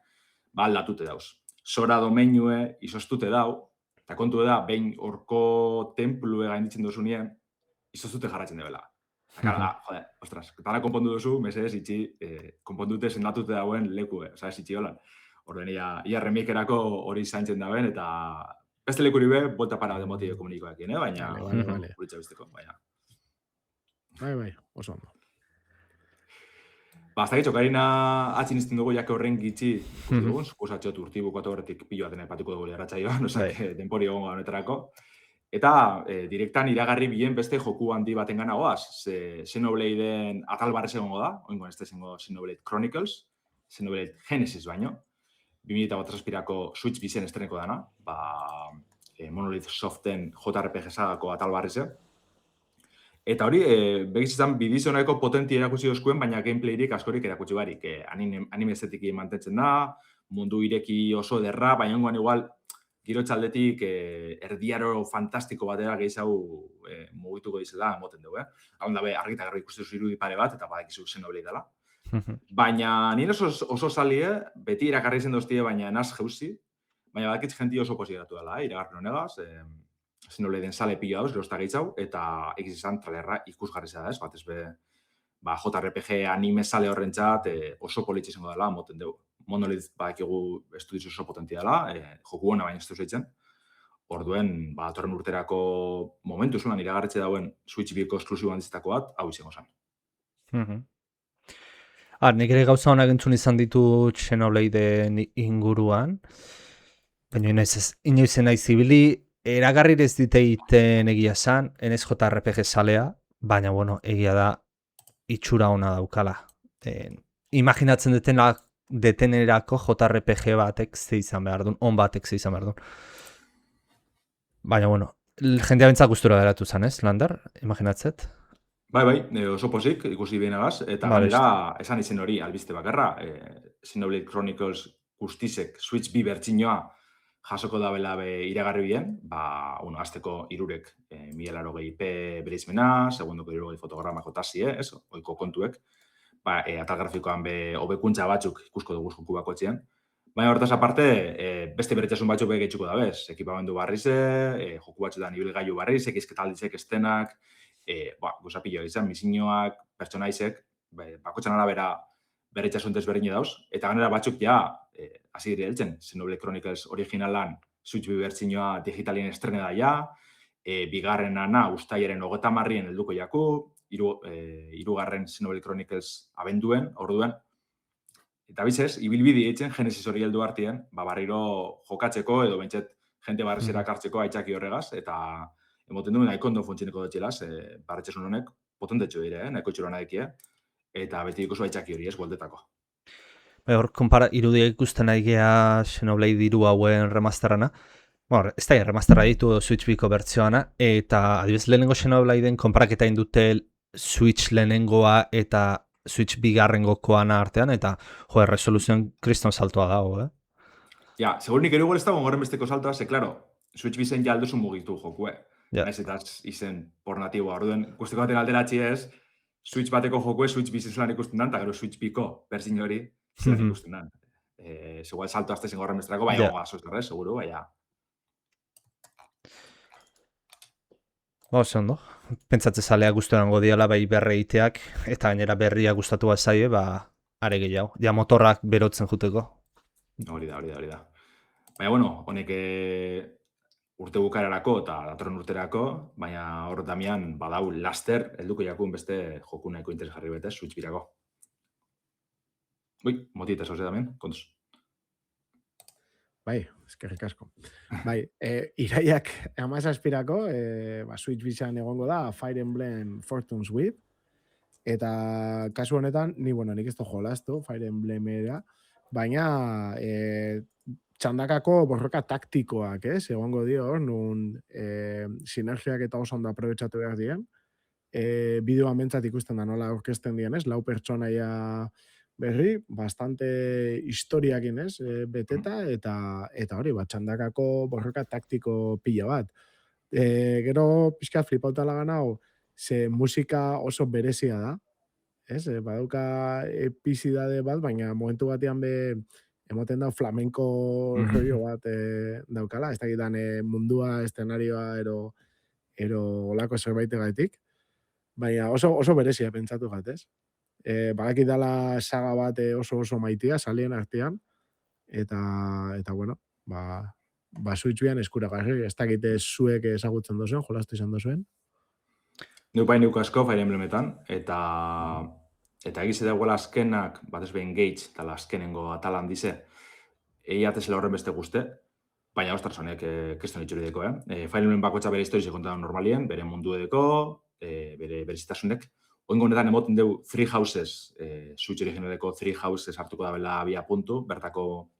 ba aldatute dauz. Zora domenue izostute dau, eta kontu da, behin orko templue gainditzen dozu nien, izostute jarratzen debela. Eta, joder, ostras, tara konpondu duzu, mesedez, itxi, konpondute sendatute dauen lekue, oza, ez itxi holan. Orduen, ia remakerako hori zaintzen dauen, eta beste lekuri be, bolta para demoti komunikoekin, baina, guritza bizteko, baina. Bai, oso ondo. Ba, ez dakit, Ocarina atzin izten dugu, jake horren gitxi, dugun, suposatxot urtibuko horretik piloaten epatuko dugu erratxaioan, osak, denpori egongo honetarako. Eta direktan iragarri bien beste joku handi baten ganagoaz. Xenobladeen atal barrez egongo da, oingoan ez da zengo Xenoblade Chronicles, Xenoblade Genesis baino. 2008ko Switch bizen estreneko dana, Monolith Soften JRPG sagako atal barreze. Eta hori, begiz izan bidizioneko potenti erakutsi dozkuen, baina gameplayrik askorik erakutsi barik. Anime estetiki mantentzen da, mundu ireki oso derra, baina ongoan igual giro txaldetik erdiaro fantastiko batera gehiago mugituko dizela, moten dugu, Hau da be, argita garbi ikusten zu irudi pare bat, eta badakizu Xenoblade dela. Baina nire oso salie, beti irakarri zen doztie, baina naz jeuzi, baina badakitz jenti oso posieratu dela, iragarri honegaz, Xenobladeen sale pilo dauz, gerozta gehiago, eta egiz izan tralerra ikusgarri zeda, ez? Batez be, JRPG anime sale horrentzat oso politxe izango dela, moten dugu. Monolith badakigu estudiz oso potentia dela, joku hona baina ez duzitzen. Orduen, atorren urterako momentu zuenan iragarretxe dauen Switch biko esklusibo handizitako bat, hau izango zen. Nik ere gauza honak entzun izan ditu Xenobladeen inguruan, baina inoiz nahi zibili, eragarri ez diteiten egia zan, enez JRPG salea, baina, bueno, egia da itxura ona daukala. Imaginatzen detenerako JRPG batek ze izan behar duen, on batek ze izan behar duen. Baina, bueno, jendea bentzak gustura geratu zan, ez, Lander? Imaginatzet? Bai, oso posik, ikusi behinagaz, eta galera, esan izen hori, albiste bakarra, Xenoblade Chronicles guztizek Switch bi bertxinoa jasoko da bela iragarri bien, azteko irurek 1080p bereizmena, segundoko 60 fotograma jotasi, oiko kontuek, atal grafikoan hobekuntza batzuk ikusko dugu joku bakotxean. Baina hortaz aparte, beste beretxasun batzuk gehiago da bez, ekipamendu barrize, joku batzuetan ibilgailu barriz, ekizketaldizek estenak, gozapillo izan, misioak, pertsonaizek, bakotxan arabera beretxasun desberdin dauz, eta ganera batzuk ja, hasi dira heltzen, Xenoblade Chronicles originalan Switch bi bertsioa digitalien estrene da ja, bigarrenana uztailaren 30 helduko jaku, hirugarren Xenoblade Chronicles abenduen, orduen. Eta bizez, ibilbide eitzen Genesis hori heldu artean, barriro jokatzeko edo bentsat jente barrezera kartzeko aitzaki horregaz, eta emoten duen nahiko ondo funtzioneko dutxelaz, barretxesun honek potentetxo dire, nahiko txuran adekie, eta beti ikusu aitzaki hori, goldetako. Hor, irudia ikusten aigea Xenoblade 3 hauen remasterana. Bueno, ez da remasterra ditu Switch biko bertzioana, eta adibidez lehenengo Xenobladeen konparaketa indute Switch lehenengoa eta Switch bigarrengokoana artean, eta resoluzioan kriston saltoa dago, Ja, segur nik ere ez dago gorren besteko saltoa, claro, Switch bizen ja alduzun mugitu joku, Naiz eta izen por natiboa, orduen, guztiko baten alderatzi ez, Switch bateko joku Switch bizen zelan ikusten dan, eta gero Switch biko berzin hori zelan ikusten dan. Segual salto azte zen gorren besterako, baina goga seguru, baina. Oso ondo. Pentsatze zalea guzturango diala bai berreiteak, eta gainera berria gustatu bazaie, are gehiago. Ja motorrak berotzen juteko. Hori da. Baina, bueno, honek urte bukararako eta datorren urterako, baina hor Damian badau laster, helduko jakun beste joku nahiko interesgarri bete, Switch birako. Ui, motita zoze Damian, kontuz. Bai, eskerrik asko. Bai, iraiak 17irako, Switch bizan egongo da Fire Emblem Fortune's With, eta kasu honetan, nik ez jolastu Fire Emblemera, baina txandakako borroka taktikoak, egongo dio hor, nun sinergiak eta oso ondo aprobetxatu behar dien, bideoa mentzat ikusten da nola orkesten dien, 4 pertsonaia berri, bastante historiakin, beteta, eta hori, txandakako borroka taktiko pila bat. Gero, pixka flipautala ganau, ze musika oso berezia da, badauka epizidade bat, baina momentu batean emoten da flamenko rollo bat daukala, ez dakitan mundua, eszenarioa, ero olako zerbaitegatik, baina oso berezia pentsatu gat, Badakit dala saga bat oso maitia, salien artean, eta bueno, Switch bian eskuragarri, ez dakite zuek ezagutzen dozuen, jolastu izan dozuen. Neu neuk asko Fire Emblemetan, eta egize dagoela azkenak, batez behin Engage, eta azkenengo atalan dize, atezela horren beste guzte, baina ostras honek keston itxuri deko, Fire Emblem bakotxa bere historize kontadan normalien, bere mundu edeko, bere berizitasunek. Oingo honetan emoten dugu Three Houses, Switch originaleko Three Houses hartuko da bela abia puntu, bertako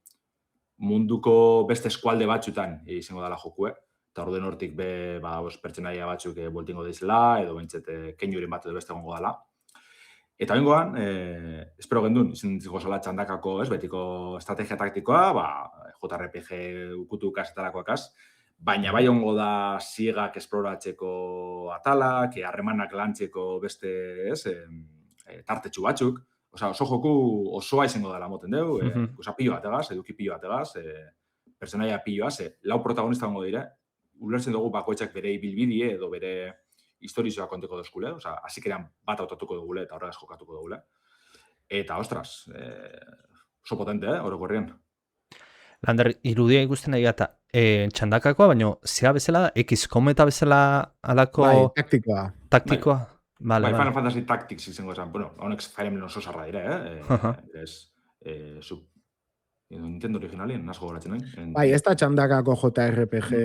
munduko beste eskualde batzutan izango dela jokue, eta orduen hortik pertsonaia batzuk boltingo dizela, edo bentsete keinurin bat edo beste gongo dela. Eta oingoan, espero gendun, izan ziko zela txandakako, betiko estrategia taktikoa, JRPG ukutu kasetarakoakaz, baina bai ongo da ziegak esploratzeko atalak, harremanak lantzeko beste, tartetxu batzuk. Oso joku osoa izango dela moten dugu, pilo bategaz, eduki pilo bategaz, personaia piloaz, 4 protagonista gongo dire, ulertzen dugu bakoitzak bere ibilbidie edo bere historizoa konteko dozkule, hasikeran bat autatuko dugule eta horregaz jokatuko dugule. Eta, ostras, oso potente, orokorrien. Lander, irudia ikusten nahi gata, txandakakoa, baina zea bezala da, XCOM eta bezala alako... Bai, taktikoa. Vale. Final Fantasy Tactics izango esan, bueno, honek Fire Emblem oso zarra dira, Nintendo originalien, nazgo goratzen nahi. Bai, ez da txandakako JRPG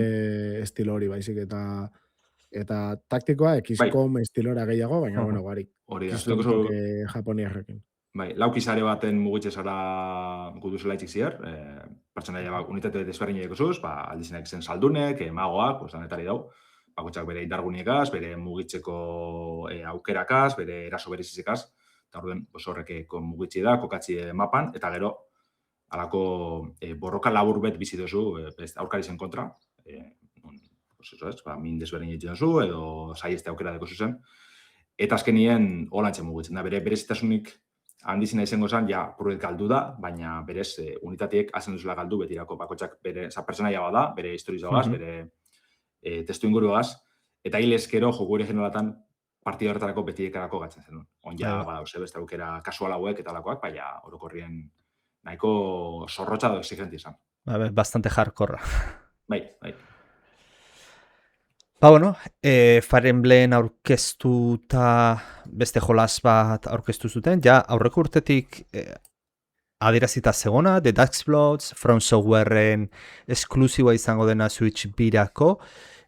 estilo hori, baizik, eta taktikoa XCOM estilora gehiago, baina, bueno, gari. Hori da. Japoniarrekin. Bai, laukizare baten mugitxe zara guduzela itxik zier, pertsonaia unitate desberdineko zuz, aldizenak zen saldunek, magoak, danetari dau, bakotxak bere indarguniekaz, bere mugitzeko aukerakaz, bere eraso berezizekaz, eta orduen horrek mugitxe da, kokatzi mapan, eta gero, alako borroka labur bet bizi dozu, aurkari zen kontra, min desberdin egiten dozu, edo saieste aukera deko zuzen, eta azkenien holantzen mugitzen da, bere berezitasunik handizina izango zen, purret galdu da, baina berez unitateek hazen duzula galdu betirako bakotxak bere pertsonaia bada, bere historizoagaz, bere testu inguruagaz, eta hilezkero joku originalatan partida horretarako betiekarako gatzen zen. Onja, beste aukera kasual hauek eta lakoak, baina orokorrien nahiko zorrotxa da exigenti izan. Bastante hardcore. Bai. Bueno, Fire Emblem aurkeztu eta beste jolas bat aurkeztu zuten, ja aurreko urtetik adierazita zegona, The Dark Explodes, From Softwareen esklusiboa izango dena Switch birako,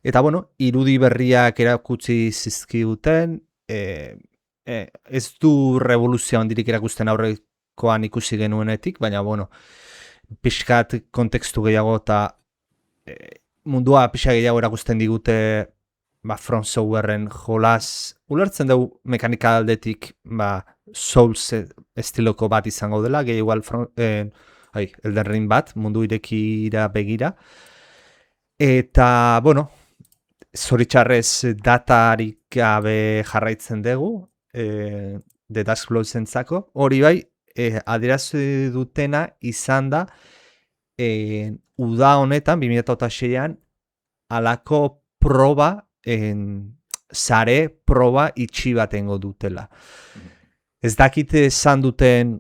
eta bueno, irudi berriak erakutsi zizkiguten, ez du revoluzio handirik erakusten aurrekoan ikusi genuenetik, baina bueno, pixkat kontekstu gehiago eta mundua pixka gehiago erakusten digute From Softwareen jolas, ulertzen dugu mekanika aldetik Souls estiloko bat izango dela, gehi igual Elden Ring bat, mundu irekira begira. Eta, bueno, zoritxarrez datarik gabe jarraitzen dugu, The Dark Explodes entzako. Hori bai, adierazi dutena izan da, uda honetan, 2006an, alako proba, sare proba itxi batengo dutela. Ez dakite esan duten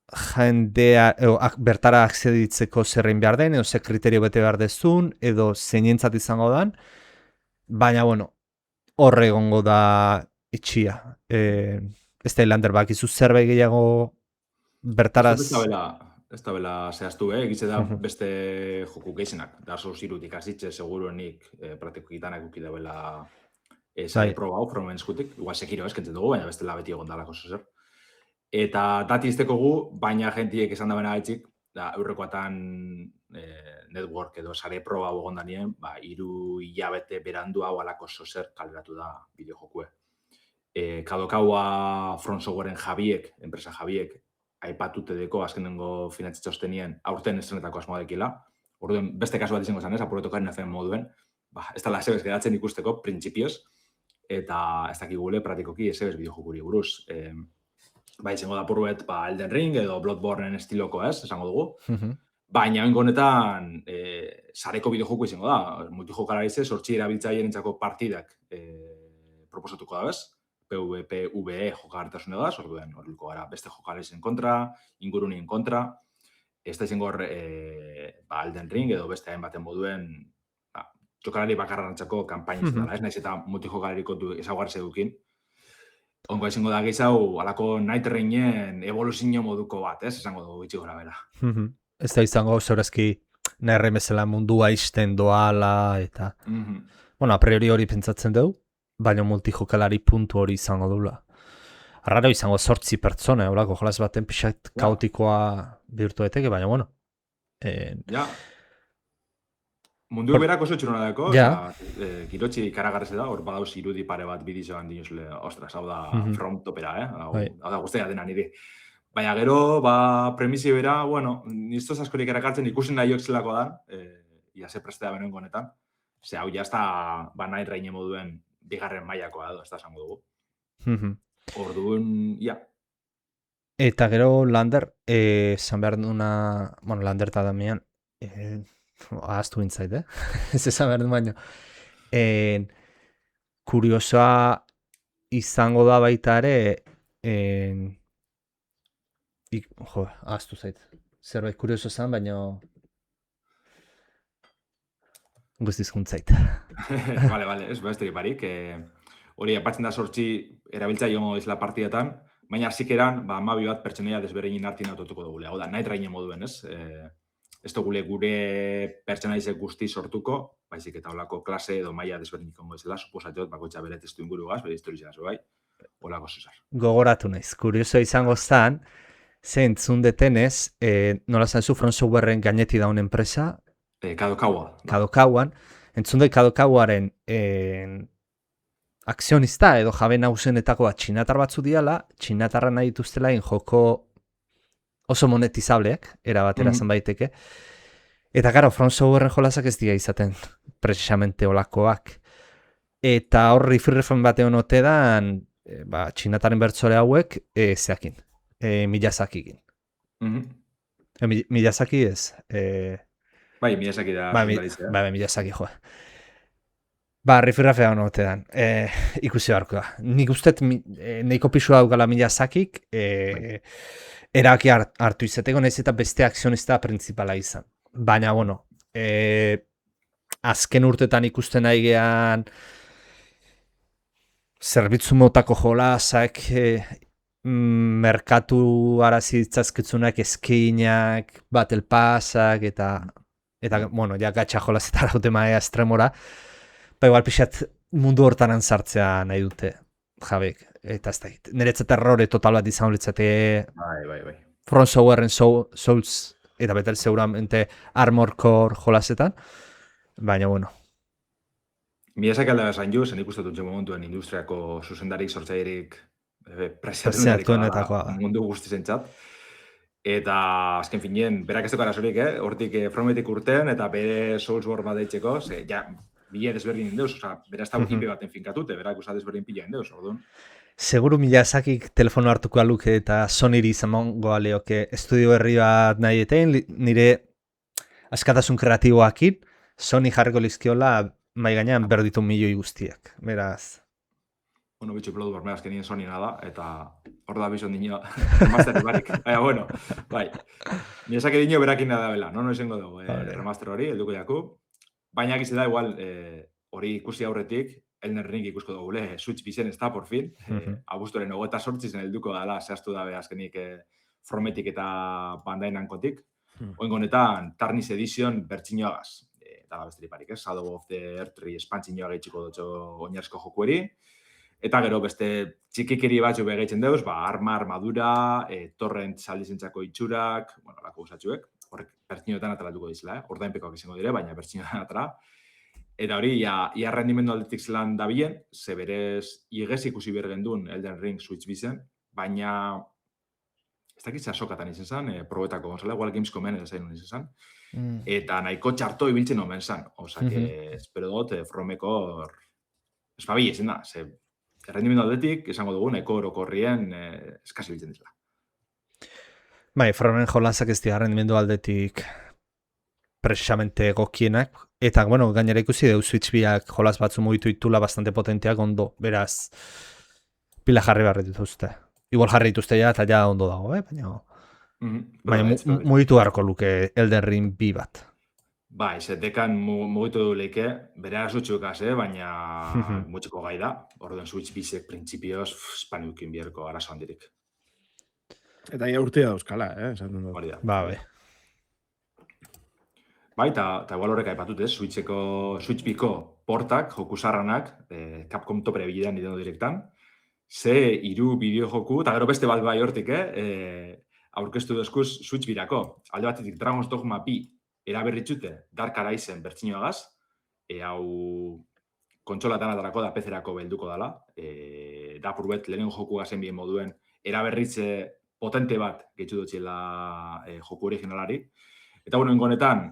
jendea, bertara akzeditzeko zerrein behar den, edo ze kriterio bete behar dezun, edo zeinentzat izango dan, baina, bueno, horre egongo da itxia. Ez da Lander bakizu zerbait gehiago bertaraz... Ez da bela zehaztu, egitze da beste joku geizenak. Dark Souls irutik azitxe, seguruenik praktikokitan ekukide bela zare proba hau, From eskutik. Igual Sekiro eskentzen dugu, baina bestela beti egon dalako zozer. Eta dati izteko gu, baina gentiek esan da bena gaitxik, eurrekoatan network edo sare proba hau egon danien, 3 hilabete berandu hau alako zozer kaleratu da bideojokue. Kadokaua From Softwareen jabiek, enpresa jabiek, aipatute deko azkenengo finantzitzaostenien aurten estrenetako asmoa dekila. Orduen, beste kasu bat izango zen, apurretokaren azen moduen, ez da lasebez geratzen ikusteko, printzipioz, eta ez dakigule pratikoki esebez bideojokuri buruz. Izango da purruet Elden Ring edo Bloodborne estiloko esango dugu. Baina honetan sareko bideojoku izango da. Multijokalarize, sortzi erabiltzaileen entzako partidak proposatuko da bez. PvE jokagartasune da, orduen horriko gara beste jokalarizen kontra, ingurunien kontra. Ez da izango Elden Ring edo beste hainbaten moduen jokalari bakarrantzako kanpainiz dela. Ez naiz eta multijokalariko ezaguarze dukin. Onko izango da gehiago, alako Night Rainen evoluzio moduko bat, esango dugu itxi gora bera. Ez da izango, zeurazki, nahi remezela mundua izten doala, eta... Bueno, a priori hori pentsatzen dugu, baina multijokalari puntu hori izango dula. Arraro izango 8 pertsona, horako jolas baten pixat kaotikoa bihurtu daiteke, baina bueno. Ja. Mundu berak oso txurona dako, kirotxi karagarreze da, hor badauz irudi pare bat bidizoan dinuzle, ostras, hau da From topera, hau da guztia dena niri. Baina gero, premisi bera, bueno, niztoz askorik erakartzen ikusen nahi zelako da, ia ze prestea benengo honetan, ze hau jazta nahi Raine moduen bigarren mailakoa edo, ez da esango dugu. Orduan, ja. Eta gero Lander, esan behar duna, bueno, Lander eta Damian, ahaztu bintzait, ez esan behar duen baino. Kuriosoa izango da baita ere, ahaztu zait. Zerbait kurioso zen, baino guztiz juntzait. Bale, ez besterik barik. Hori, apatzen da 8 erabiltzaile izla izla partidetan, baina zikeran, 12 bat pertsonaia desberdinen artin autotuko dugu. Hau da, Night Rainen moduen, ez? Ez dugule gure pertsonaizek guzti sortuko, baizik eta olako klase edo maila desberdinik ongo izela, suposatiot, bakoitza bere testu ingurugaz, bere historizaz, bai, olako zuzar. Gogoratu naiz, kurioso izango zan, ze entzun detenez, nola zanzu From Softwareen gaineti daun enpresa? Kadokauan. Entzun dut Kadokauaren akzionista edo jabe nagusenetako bat txinatar batzu diala, txinatarra nahi dituztela joko oso monetizableak, erabatera zen baiteke. Eta gara, From Softwareen jolasak ez dira izaten, precisamente olakoak. Eta hor rifirrefen batean otedan, txinataren bertzore hauek, zeakin, Miyazakikin. Miyazaki ez. Miyazaki da. Miyazaki, joa. Rifirrafea hona otedan, ikusi beharko da. Nik usteet neiko pisua daukala Miyazakik, erabaki hartu izateko, nahiz eta beste akzionista principala izan. Baina, bueno, azken urtetan ikusten nahi gehan zerbitzu motako jolasak merkatu arazi ditzazkitzunak, eskinak, battle passak, eta bueno, ja gatxa jolazetara dute maea estremora, igual pixat mundu hortaran sartzea nahi dute jabek, eta ez da hit. Niretzat errore total bat izan litzate Bai. From Softwareen Souls, eta betel seguramente Armored Core jolasetan, baina bueno. Miyasak alda esan ju, zen ikustetu txen momentuen industriako zuzendarik, sortzairik, presiatuenetakoa mundu guztizentzat. Eta azken finean, berak ez duk arazorik, hortik Frometik urtean, eta bere Soulsborne bat deitzeko, ja, bile desberdin indeuz, bera ez da IP baten finkatute, berak usa desberdin pila indeuz, orduan. Seguru Miyazakik telefono hartuko aluke eta Sonyri izango aleoke estudio berri bat nahi etein, nire askatasun kreatiboakin, Sony jarriko lizkiola mai gainean berditu milioi guztiak, beraz. Bueno, bitxu Bloodborne azkenien Sony nada, eta hor da bizon dino, remaster barik. Baina, bueno, bai. Miyazaki dino berakin da bela, no izango dugu, remaster hori, helduko jaku. Baina egiz da, igual, hori ikusi aurretik, Elden Ring ikusko dugu, Switch bizen ez da, por fin. Abuztuaren 28 zen helduko dala, zehaztu dabe azkenik Frometik eta Bandai Namcotik. Oingonetan, Tarnis Edition bertxinoagaz. Eta besterik barik, Shadow of the Earth espantzinoa gehitxiko dutxo oinarrizko jokueri. Eta gero beste txikikiri batzu begeitzen deuz, armadura, torrent saldizentzako itxurak, bueno, lako usatxuek, horrek bertxinoetan atalatuko dizela, ordainpekoak izango dire, baina bertxinoetan atara. Eta hori, ia rendimendu aldetik zelan da bien, ze berez igez ikusi bergen duen Elden Ring Switch bizen, baina ez dakitza sokatan izan zen, probetako gonzala, igual Gamescomen ez zain izan zen, eta nahiko txarto ibiltzen omen zen, oza, espero dut, Fromeko espabi ezin da, ze rendimendu aldetik, esango dugu, nahiko orokorrien eskasi biltzen dizela. Bai, Fromen jolanzak ez dira rendimendu aldetik precisamente gokienak, eta, bueno, gainera ikusi deu Switch biak jolaz batzu mugitu itula bastante potenteak ondo, beraz, pila jarri barri dituzte. Igual jarri dituzte ja, eta ja ondo dago, baina mugitu harko luke Elden Ring bi bat. Bai, zetekan mugitu du leike, bere arazutxukaz, baina mutxeko gai da. Orduen Switch bizek printzipioz espaniukin bierko arazo handirik. Eta ia urtea dauzkala, esaten dut. Ba, bai. Bai, eta igual horrek aipatut, Switch biko portak, joku sarranak, Capcom topere bilean nideno direktan, ze hiru bideo joku, eta gero beste bat bai hortik, aurkeztu dozkuz Switch birako. Alde batetik Dragon's Dogma 2 eraberritxute Dark Arisen bertxinoagaz, hau kontsolatan atarako da PC-erako belduko dela, da purbet lehenen joku gazen bien moduen eraberritze potente bat gehitzu dutxela joku originalari. Eta bueno, ingonetan,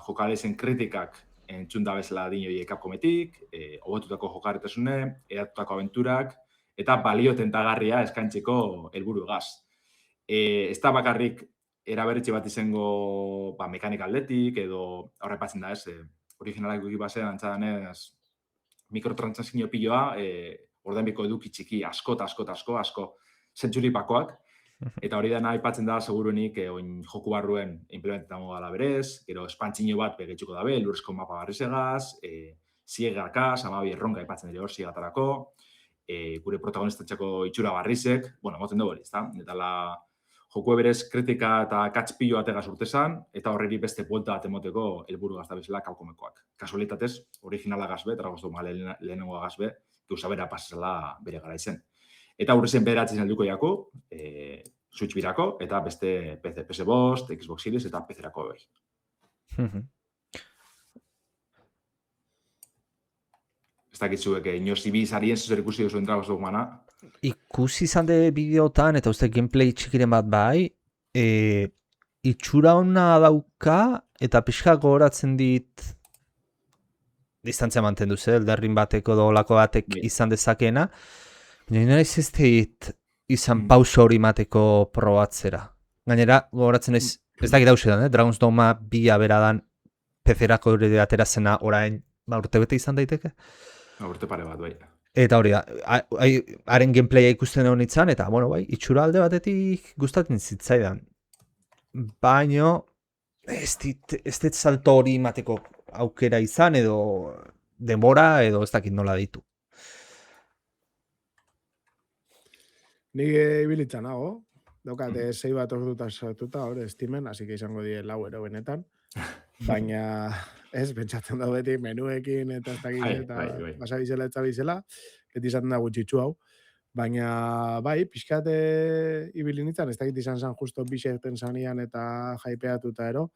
jokalesen kritikak entzun da bezala dinoi Capcometik, hobetutako jokarretasune, edatutako abenturak, eta balio tentagarria eskaintzeko helburu egaz. Ez da bakarrik eraberritxe bat izango mekanik aldetik, edo aurrepatzen da ez, originalak duki basean antzadanez mikrotransakzio piloa, ordainbiko eduki txiki asko zentsuripakoak, eta hori dena aipatzen da segurunik oin joku barruen implementetango gala berez, gero espantzino bat begitxuko dabe, lurrezko mapa barrizegaz, ziegakaz, amabi erronka aipatzen dira hor ziegatarako, gure protagonistatxako itxura barrizek, bueno, moten dugu hori, ezta? Eta joku berez kritika eta katspillo ategaz urtezan, eta horreri beste buelta bat emoteko helburu gazta bezala Capcomekoak. Kasualitatez, originala gazbe, Dragon's Dogma lehenengoa gazbe, gauza bera pasazela bere gara izen. Eta hurrezen bederatzen helduko jako, Switch birako, eta beste PS5, Xbox Series eta PC-erako bai. Ez dakitzuek, inoz ibizarien zuzer ikusi duzuen Dragon's Dogmana. Ikusi izan de bideotan, eta uste gameplay txikiren bat bai, itxura hona dauka, eta pixka gogoratzen dit distantzia mantendu ze, Elden bateko dolako batek izan dezakena, baina ez dit izan pauso hori mateko probatzera. Gainera, gogoratzen ez dakit hausetan, Dragon's Dogma 2 beradan PC-erako hori atera zena orain urte bete izan daiteke? Urte pare bat, bai. Eta hori da, haren gameplaya ikusten hon itzan, eta, bueno, bai, itxura alde batetik gustatzen zitzaidan. Baina, ez dit salto hori mateko aukera izan, edo denbora, edo ez dakit nola ditu. Nik ibilitzen nago, daukate 6 bat orduta sartuta, hor, Steamen, así que izango die 4 ero benetan. Baina, ez, pentsatzen da beti, menuekin eta ez dakit, eta basabizela eta bizela, beti izaten da gutxitxu hau. Baina, bai, pixkate ibili nintzen, ez dakit izan zen justo bixerten zanian eta jaipeatuta ero,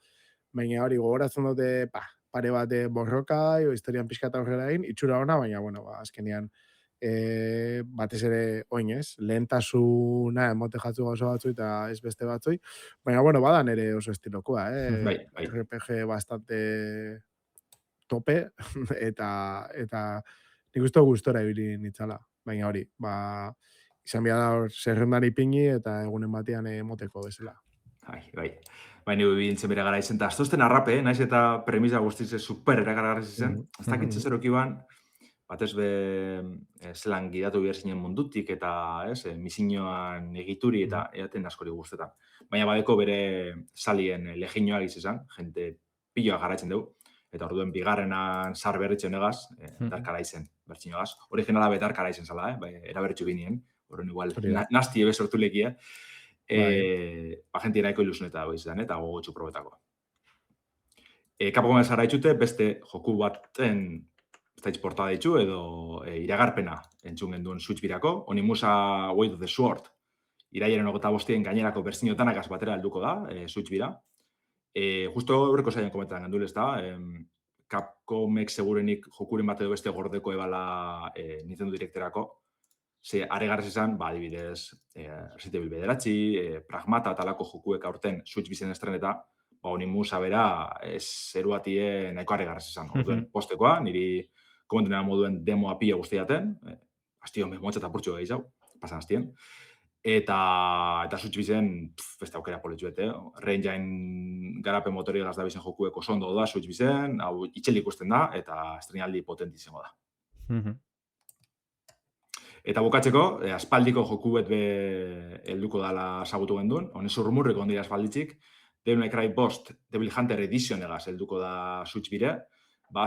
baina hori gogoratzen dute, pare bat borroka, historian pixkata horrela egin, itxura ona, baina, bueno, azkenean, batez ere oinez, lehentasuna emote jatzu gauza batzu eta ez beste batzui, baina, bueno, badan ere oso estilokoa, Bai. RPG bastante tope, eta nik uste gustora ibili nitzala, baina hori, izan behar da zerrendan ipini eta egunen batean emoteko bezala. Bai. Baina bilintzen bere gara izen, eta aztozten arrape, naiz eta premisa guztiz super erakargarri zen, ez dakit zezerok iban, batez be zelan gidatu behar zinen mundutik eta misioan egituri eta eaten askori guztetan. Baina badeko bere salien leginoak izan, jente piloa garatzen dugu, eta orduen bigarrenan zar berritzen egaz, darkara izen, bertxinogaz. Originala betarkara izen zala, erabertxu binien, horren igual nasti ebe sortu lekia. Jenti eraiko ilusioneta dago izan, eta gogotxu probetako. Capcom zara itxute, beste joku baten portada ditzu, edo iragarpena entzun genduen Switch birako, Onimusa Way of the Sword, iraiaren 25 gainerako bertziniotanak batera helduko da, Switch bira. Justo horreko zaien komentan genduen ez da, Capcomek segurenik jokuren bat edo beste gordeko ebala Nintendo Directerako, ze aregarrez izan, adibidez, Resident Evil 9, Pragmata talako jokuek aurten Switch bizen estreneta, Onimusa bera zeruatie nahiko aregarrez izan. Postekoa, niri komentenera moduen demoa pila guztiaten, hastion motxa eta purtsu gehiago, pasan hastien. Eta Switch bizen, beste aukera poletxuete, Re-Engine garapen motori gazda bizen jokueko sondo da Switch bizen, hau itxelik ikusten da, eta estrenaldi potenti izango da. Eta bukatzeko, aspaldiko jokuet helduko dala sagutu genduen, honezu rumurrek ondira aspalditzik, Devil May Cry Bost, Devil Hunter Edition egaz helduko da Switch bire,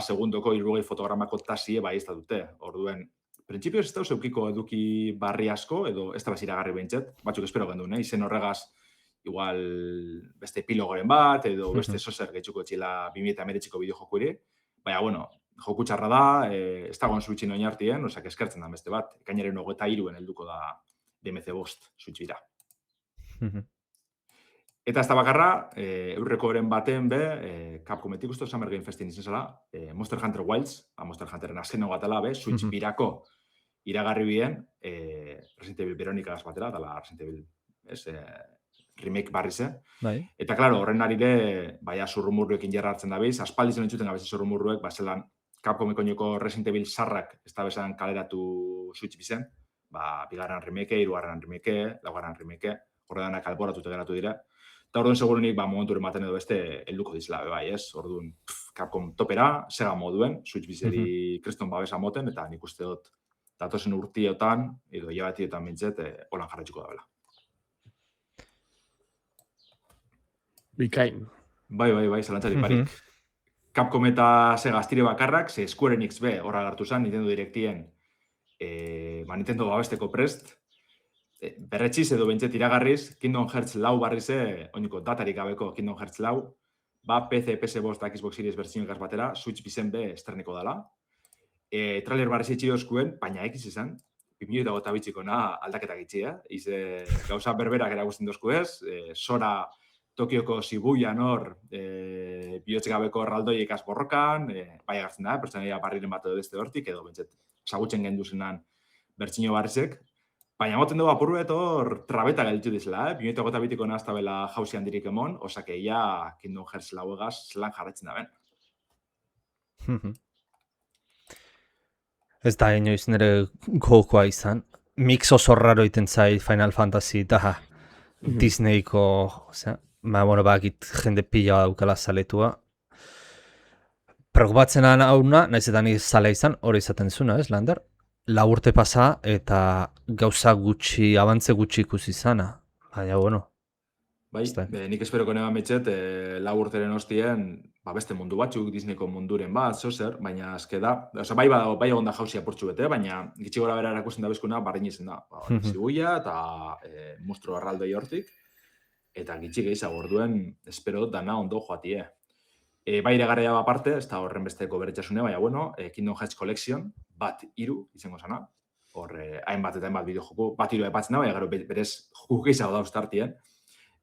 segundoko 60 fotogramako tasie ez da dute. Orduen, printzipioz ez da zeukiko eduki barri asko, edo ez da baziragarri behintzet, batzuk espero genduen, izen horregaz, igual beste epilogoren bat, edo beste sozer gehitzuko etxila 2019ko bideo jokuri, baina, bueno, joku txarra da, ez dagoen Switchin oinartien, osak eskertzen da beste bat, ekainaren 23 helduko da DMC Bost Switch bira. Eta ez da bakarra, eurrekoren baten Capcometik uste Summer Game Festin izan zela, Monster Hunter Wilds, Monster Hunteren azken gatela, Switch birako iragarri bien, Resident Evil Veronica batera, dala Resident Evil remake barrize. Eta, klaro, horren arire, zurrumurruekin jarrartzen dabiz, aspaldizen entzuten gabiz zurrumurruek, zelan Capcomeko inoko Resident Evil sarrak ez da bezan kaleratu Switch bizen, bigarren remake, hirugarren remake, laugarren remake, horredanak alboratute geratu dira. Eta orduan segurunik momenturen baten edo beste helduko dizela, orduan Capcom topera, Sega moduen, Switch bizeri kriston babesa moten, eta nik uste dut datozen urtiotan, edo hilabatietan bintzet, holan jarraitzuko da bela. Bikain. Bai, zelantzatik barik. Capcom eta Sega astire bakarrak, ze Square Enix horra hartu zen, Nintendo Directien, Nintendo babesteko prest, berretxiz edo bentzet iragarriz, Kingdom Hearts 4 barrize, oiniko datarik gabeko Kingdom Hearts 4, PC, PS5 eta Xbox Series bertzinokaz batera, Switch bizen estreneko dala. Trailer barrize itxidozkuen, baina ekiz izan, 2008 aldaketak itxi, ize gauza berberak eragusten dozku ez, Sora Tokioko Shibuyan hor, bihotz gabeko erraldoiekaz borrokan, bai agartzen da, pertsonaia barriren bat edo beste hortik, edo bentzet sagutzen genduzenan bertzino barrizek. Baina moten dugu apurret hor trabeta gelditu dizela, 2008ko nahazta bela jauzi handirik emon, osake ia Kingdom Hearts 4 egaz zelan jarretzen da ben. Ez da inoiz nire gogoa izan. Mix oso raro iten zait Final Fantasy eta Disneyko, bakit jende pila daukala zaletua. Preokupatzen hauna, nahiz eta nire zale izan, hori izaten zuna, ez, Lander? 4 urte pasa eta gauza gutxi, abantze gutxi ikusi izana. Baina, bueno. Nik esperoko neban betxet, 4 urteren hostien, beste mundu batzuk, Disneyko munduren bat, zer, baina azke da, bai egon da jauzi apurtxu bete, baina gitxi gora bera erakusten da bezkuna, barrein izen da. Zibuia eta monstro arraldoi hortik, eta gitxi gehiago orduen, espero dana ondo joatie. Bai iragarria aparte, ez da horren besteko beretxasune, baina bueno, Kingdom Hearts Collection, 1-3 izango zana. Hor, hainbat eta hainbat bideo joku, 1-3 epatzen da, baina gero berez joku gehiago da ustartien.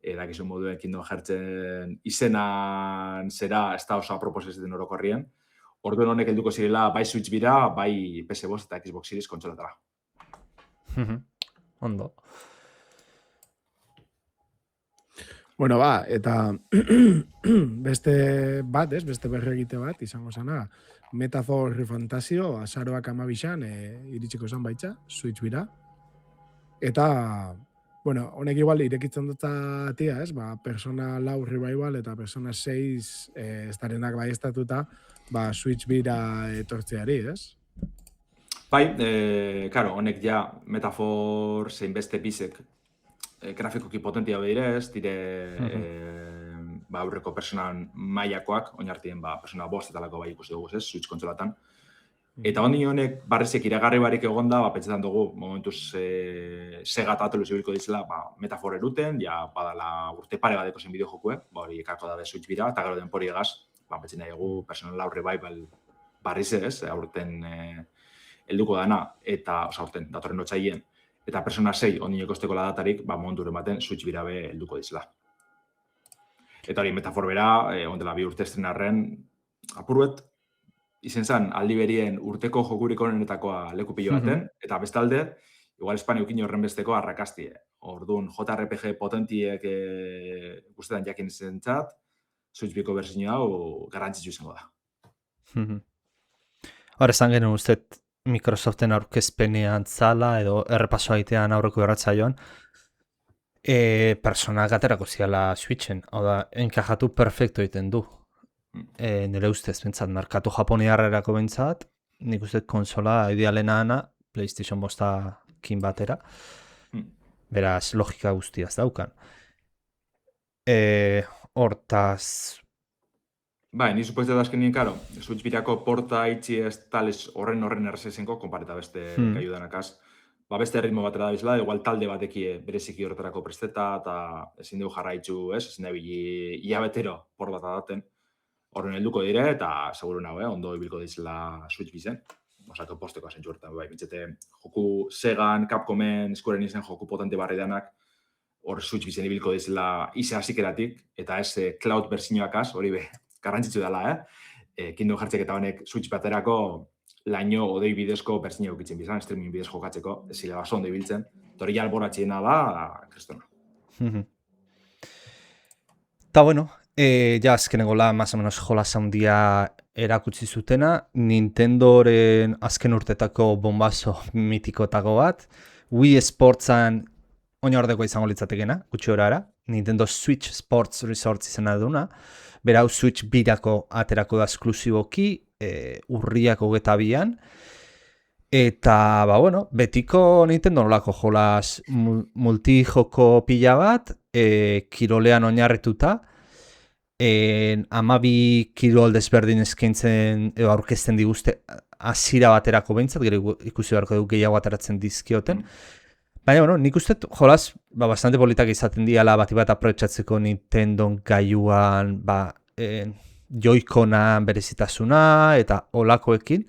Dakizun moduen Kingdom Heartsen izenan zera ez da oso apropos ez den orokorrien. Orduen honek helduko zirela bai Switch bira, bai PS5 eta Xbox Series kontsolatara. Ondo. Bueno, eta beste bat, beste berregite bat, izango zana, Metaphor Fantasio, azaroak 12an iritsiko zan baitza, Switch bira. Eta, bueno, honek igual irekitzen dut tia, Persona 4 Revival eta Persona 6 ez darenak bai estatuta, Switch bira etortzeari, ez? Bai, karo, honek ja Metaphor zein beste bizek grafikoki potentia behirez, dire aurreko personan mailakoak, oinartien persona 5 eta lako bai ikusi dugu, ez, Switch kontsolatan. Eta hondi honek barrezek iragarri barik egonda, pentsetan dugu, momentuz Sega eta Atlus ibiliko dizela, Metaphor eruten, ja badala urte pare badeko zen bideo jokue, hori ekarko da Switch bira, eta gero denpori egaz, pentsen nahi dugu Persona 4 Revival barriz ez, aurten helduko dana, eta, aurten, datorren lotxaien, eta Persona 6 ondino ekosteko datarik, momenturen baten Switch bira be helduko dizela. Eta hori Metaphor bera, ondela 2 urte estrenarren, apuruet, izen zen aldi berien urteko jokurik onenetakoa leku pilo baten, eta bestalde, igual Espainiukin horren besteko arrakastie. Orduan, JRPG potentiek guztetan jakin zentzat, Switch biko berzio hau garrantzitsu izango da. Hora, esan genuen ustez Microsoften aurkezpenean zala edo errepaso aitean aurreko erratzaioan, personak aterako ziala Switchen, hau da, enkajatu perfecto egiten du. Nire ustez, bentsat, merkatu japoniarrerako bentsat, nik ustez konsola idealena ana, PlayStation 5 batera, beraz, logika guztiaz daukan. Hortaz... Bai, ni supoizte da azkenien, karo, Switch birako porta itxi ez tales horren errezesenko, konpareta beste gaiu danakaz. Beste ritmo batera da bizela, igual talde batekie bereziki horretarako presteta, eta ezin dugu jarraitzu, ez? Ezin dugu hilabetero porta daten. Horren helduko dire, eta seguru nago, ondo ibilko dizela Switch bizen. Osako posteko azentzu horretan, bai, bintzete, joku Segan, Capcomen, Squaren izen joku potente barri danak, hor Switch bizen ibilko dizela ize hasikeratik, eta ez cloud berzinoakaz, hori be, garrantzitsu dela, Kingdom Heartsek eta honek Switch baterako laino odei bidezko berzino eukitzen bizan, streaming bidez jokatzeko, ez zile baso ondo ibiltzen, hori ja alboratxeena da, kristona. Eta bueno, ja azkeneko más o menos jolas handia erakutsi zutena, Nintendoren azken urtetako bombazo mitikotako bat, Wii Sportsan oinordeko izango litzatekena, gutxi horara, Nintendo Switch Sports Resort izena duna, berau Switch birako aterako da esklusiboki, urriako 22an, eta, bueno, betiko Nintendo nolako jolas multijoko pila bat, kirolean oinarrituta, 12 kirol desberdin eskaintzen edo aurkezten diguzte hasiera baterako behintzat, gero ikusi beharko dugu gehiago ateratzen dizkioten. Baina, bueno, nik uste jolas bastante politak izaten diala bat aprobetxatzeko Nintendo gaiuan joikona berezitasuna eta olakoekin.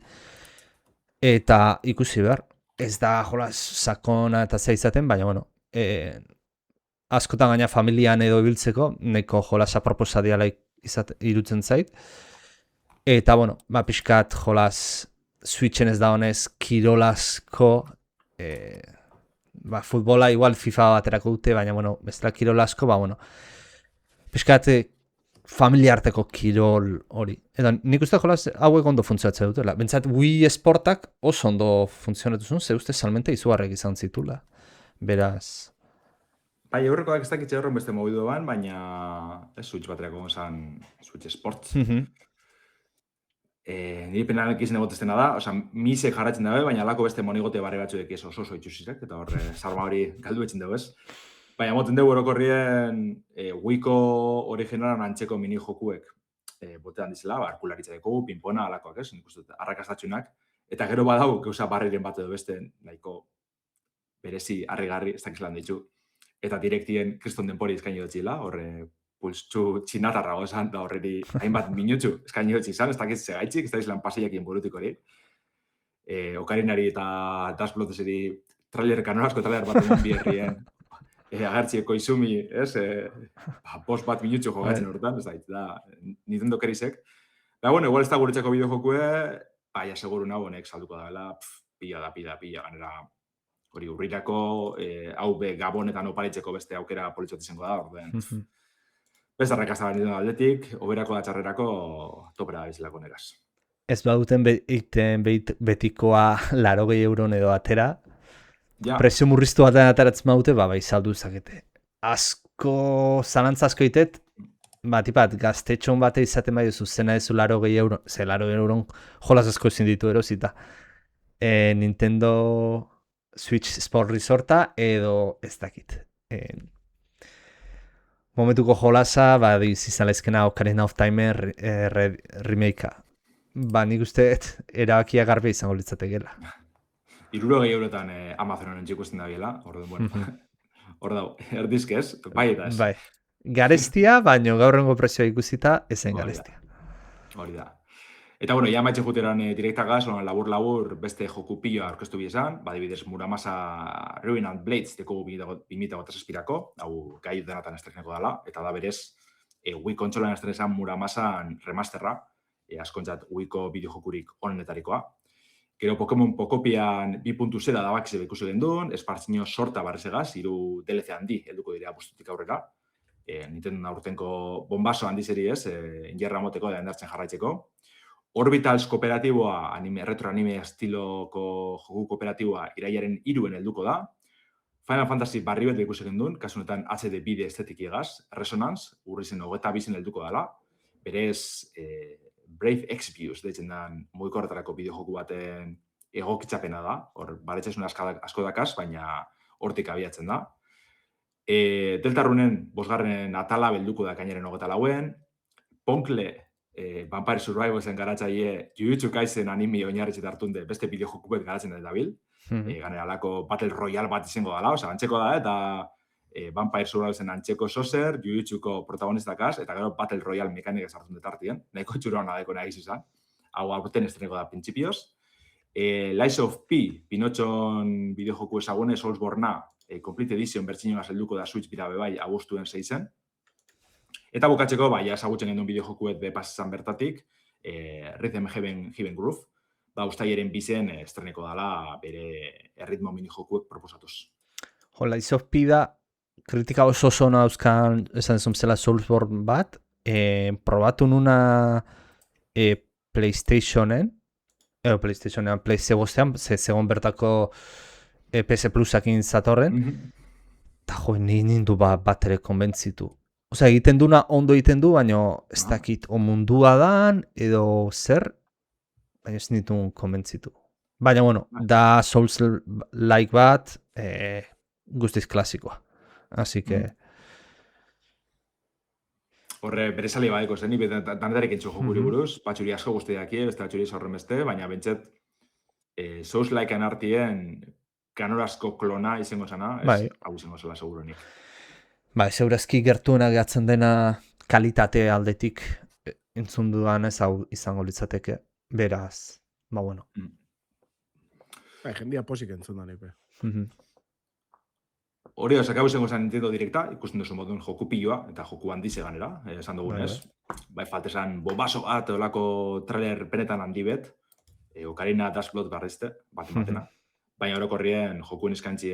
Eta ikusi behar, ez da jolas sakona eta izaten, baina, bueno, askotan gaina familian edo ibiltzeko, neko jolas aproposa diala irutzen zait. Eta, bueno, pixkat jolas Switchen ez da honez kirolasko, futbola igual FIFA baterako dute, baina, bueno, bestela kirolasko, bueno, pixkat familiarteko kirol hori. Eta nik uste jolas hauek ondo funtzionatzen dutela. Bentsat, Wii Sportak oso ondo funtzionatuzun, ze uste salmente izugarrek izan zitula. Beraz... Bai, aurrekoak ez dakitxe horren beste mobidu ban, baina Switch baterako gonzan Switch Sports. Nire penanak izan egoteztena da, misek jarratzen dabe, baina alako beste monigote barri batzuek ez oso itxusizek, eta horre sarma hori galdu etxen dago ez. Baina moten dugu orokorrien Wiiko originalan antzeko mini jokuek botean dizela, arkularitza dugu, pinpona, alakoak, ez? Nik uste dut, arrakastatxunak. Eta gero badau, gauza barriren bat edo beste, nahiko berezi harrigarri, ez dakiz lan ditu. Eta direktien kriston denpori eskaini dutxila, horre pulstxu txinatarra gozan, da horreri hainbat minutxu eskaini dutxi izan, ez dakiz segaitxik, ez dakiz lan paseiakien burutik hori. Okarinari eta Dashbloteseri trailer kanorazko trailer bat eman bierrien agertzieko izumi, ez? Post bat minutxo jogatzen horretan, ez da, Nintendo kerizek. Bueno, igual ez da guretzako bideojokue, baina seguru nago honek salduko da bela, pila, ganera hori urrirako, hau be gabonetan oparitzeko beste aukera politxot izango da, orden. Bez arrakazta bat nintendo aldetik, oberako da txarrerako topera bizilako negaz. Ez baduten betikoa 80 euron edo atera, presio murriztu batean ateratzen badute, bai saldu zakete. Asko, zalantza asko itet, tipat, gaztetxon bate izaten bai duzu, zena ezu 80 euron, 80 euron jolaz asko ezin ditu erosita. Nintendo Switch Sport Resorta edo ez dakit. Momentuko jolaza, izan lezkena Ocarina of Time remakea. Nik uste erabakia garbi izango litzatekeela. 60 eurotan Amazonen ikusten da biela, hor dau, erdizkez, bai eta ez. Bai, garestia, baino gaurrengo prezioa ikusita, ezen garestia. Hori da. Eta, bueno, ja maitxe juteran direktagaz, labur-labur beste joku pilloa aurkeztu bizan, badibidez Muramasa Ruined Blades deko 2008-ko, hau gai denatan estreneko dela, eta da berez, Wii kontsolan estrenesan Muramasan remasterra, askontzat Wiiko bideojokurik onenetarikoa. Gero Pokemon Pocopian 2.0 da bakize ikusi gendun, espartzino sorta barrezegaz, 3 DLC handi helduko dira bustutik aurrera. Nintendo aurtenko bombaso handizeri ez, ingerra moteko da endartzen jarraitzeko. Orbitals kooperatiboa, retro anime estiloko joku kooperatiboa irailaren 3 helduko da. Final Fantasy barri bat ikusi gendun, kasu honetan HD bide estetik egaz, Resonance, urrizen 22 helduko dela. Berez, Brave Exvius, deitzen dan mugikorretarako bideojoku baten egokitzapena da. Hor, baretxasun asko dakaz, baina hortik abiatzen da. Deltarunen, 5. atala belduko da kainaren 24. Ponkle, Vampire Survivalsen garatzaile, Jujutsu Kaisen anime oinarritzet hartunde beste bideojoku bat garatzen da dabil. Ganera alako Battle Royale bat izango dela, antzeko da, eta Vampire Survivalsen antzeko sozer, Jujutsuko protagonistakaz, eta gero Battle Royale mekanik ezartun detartien. Nahiko txuroan adeko nahiz izan. Hau aurten estreneko da printzipioz. Lies of P, Pinotxon bideojoku ezagune, Soulsborna, Complete Edition bertxinoa zelduko da Switch bira bebai abuztuen 6. Eta bukatzeko, ezagutzen gendun bideojokuet bepasizan bertatik, Rhythm Heaven Groove, ustailaren 2 estreneko dela bere erritmo mini-jokuek proposatuz. Lies of P da, kritika oso zona dauzkan, esan zela Soulsborne bat, probatu nuna PlayStationen, Play zegostean, zegoen bertako PS Plusakin zatorren, eta nindu bat ere konbentzitu. Osea, egiten duna ondo egiten du, baina ez dakit mundua dan, edo zer, baina ez nituen konbentzitu. Baina, bueno, da Souls-like bat, guztiz klasikoa. Así que... Horre, bere sali badeko zen, danetarek entxo jokuri buruz, batxuri asko guztiak beste batxuri zorren beste, baina bentset Souls-likean artien kanorazko klona izango zena, hau izango zela seguronik. Zeurazki gertuena gehatzen dena kalitate aldetik entzun dudan ez hau izango litzateke. Beraz, bueno. Jendia posik entzun da nipe. Hori da, sakau izango zen Nintendo Directa, ikusten duzu modun joku pilloa, eta joku handize ganera, esan dugunez. Faltezan bombaso bat, olako trailer penetan handi bet, Ocarina Dashblot garrizte, bat-batena. Baina orokorrien jokuen eskaintzi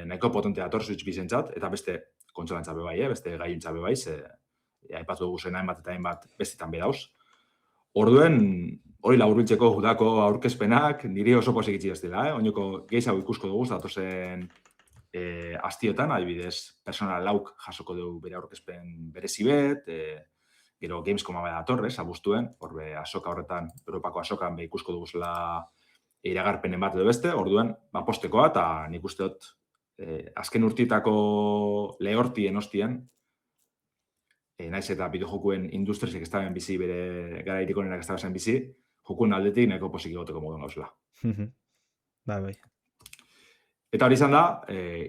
nahiko potente dator Switch bizentzat, eta beste kontsolantza bebai, beste gaiuntza bebai, aipatu dugu zen hainbat eta hainbat bestetan bedauz. Orduen, hori laburbiltzeko udako aurkezpenak, niri oso posik itxi ez dela, oinoko gehiago ikusko dugu, datozen astiotan, adibidez, Persona lauk jasoko dugu bere aurkezpen berezi bet, gero Gamescoma bada datorrez, abuztuen, horbe asoka horretan, Europako asokan ikusko duguzela iragarpenen bat edo beste, orduen, postekoa, eta nik uste dut azken urtietako lehortien ostien, naiz eta bideojokuen industriak ez daben bizi, bere gara irikonenak ez daben bizi, jokuen aldetik nahiko posik egoteko moduen gauzela. Bai. Eta hori izan da,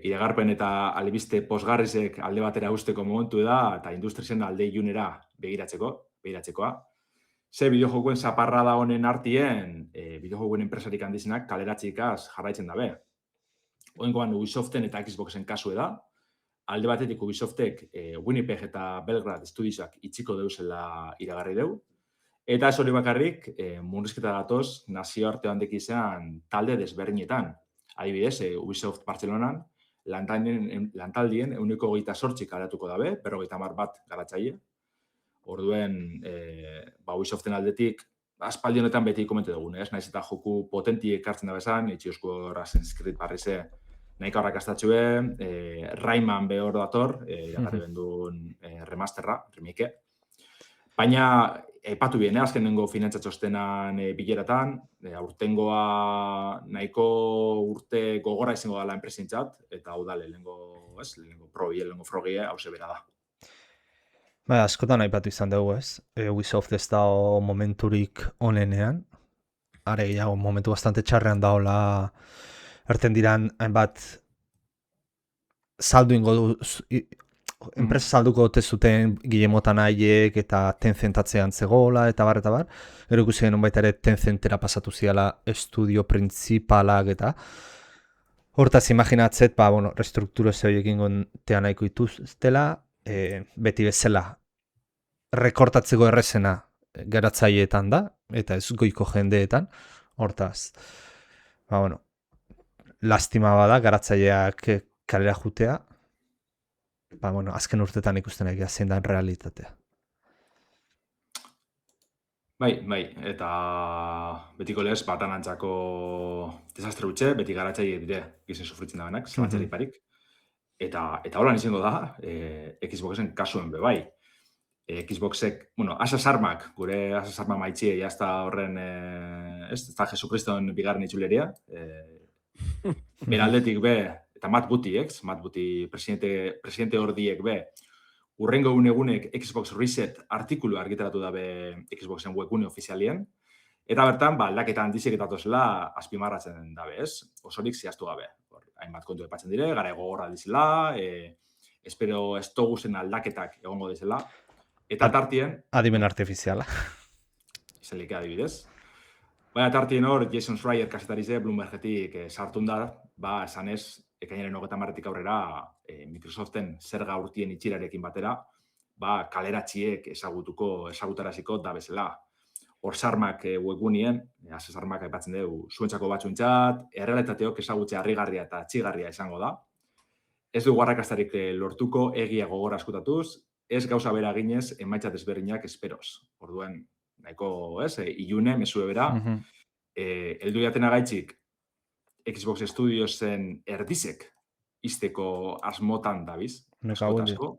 iragarpen eta albiste posgarrizek alde batera usteko momentu da, eta industrien alde ilunera begiratzekoa. Ze bideojokuen zaparra da honen artien, bideojokuen enpresarik handizenak kaleratxikaz jarraitzen dabe. Oengoan Ubisoften eta Xboxen kasue da, alde batetik Ubisoftek Winnipeg eta Belgrad Studiosak itxiko deuzela iragarri deu, eta ez hori bakarrik, murrizketa datoz nazioarte handek izan talde desberdinetan. Adibidez, Ubisoft Bartzelonan lantaldien 128 karatuko dabe, 50 bat garatzaile. Orduen, Ubisoften aldetik, aspaldi honetan beti komente dugun, ez? Naiz eta joku potenti ekartzen da bezan, itxiosko Assassin's Creed barrize nahiko arrakastatxue, Rayman behor dator, iragarri benduen remasterra, remake. Baina, aipatu bien, azkenengo finantza txostenan bileratan, aurtengoa nahiko urte gogora izango dela enpresintzat, eta hau da lehenengo probi, lehenengo frogie, hause bera da. Bai, askotan aipatu izan dugu, ez? Ubisoft ez da momenturik onenean, are gehiago momentu bastante txarrean daola erten diran, hainbat saldu ingo du, enpresa salduko ote zuten Guillermo Tanaiek eta Tencentatzean zegoela, eta bar. Gero ikusi genuen baita ere Tencentera pasatu ziala estudio principalak eta hortaz imaginatzet, restrukturo ez horiekin gontea nahiko ituztela, beti bezala rekortatzeko errezena geratzaileetan da, eta ez goiko jendeetan, hortaz, lastima bada garatzaileak kalera jutea, azken urtetan ikusten egia zein da realitatea. Bai, eta betiko lez, batan antzako desastre utxe, beti garatzaile dire gizen sufritzen da benak, zelantzari parik. Eta holan izango da, Xboxen kasuen bebai. Xboxek, Asas Armak, gure Asas Arma maitxie, jazta horren, ez da Jesukriston bigarren itxuleria. Beraldetik be, eta Matt Booty, presidente hordiek be, urrengo egunek Xbox Reset artikulu argitaratu dabe Xboxen webgune ofizialien, eta bertan, aldaketa handizek eta tozela azpimarratzen dabe, ez? Osorik zehaztu gabe. Hainbat kontu epatzen dire, gara gogorra dizela, espero ez toguzen aldaketak egongo dizela, eta tartien... Adimen artifiziala. Izelik adibidez. Baina tartien hor, Jason Schreier kasetarize Bloombergetik sartun da, esanez, ekainaren 30 aurrera, Microsoften zerga urtien itxirarekin batera, kaleratxiek ezagutaraziko da bezala. Orsarmak webgunien, asesarmak aipatzen dugu, zuentzako batzuentzat, errealitateok ezagutze harrigarria eta txigarria izango da. Ez dugu arrakastarik lortuko egia gogora eskutatuz, ez gauza bera ginez emaitza desberdinak esperoz. Orduen, nahiko, ilune, mesue bera, heldu jatena gaitxik, Xbox Studiosen erdizek izteko asmotan dabiz, asko.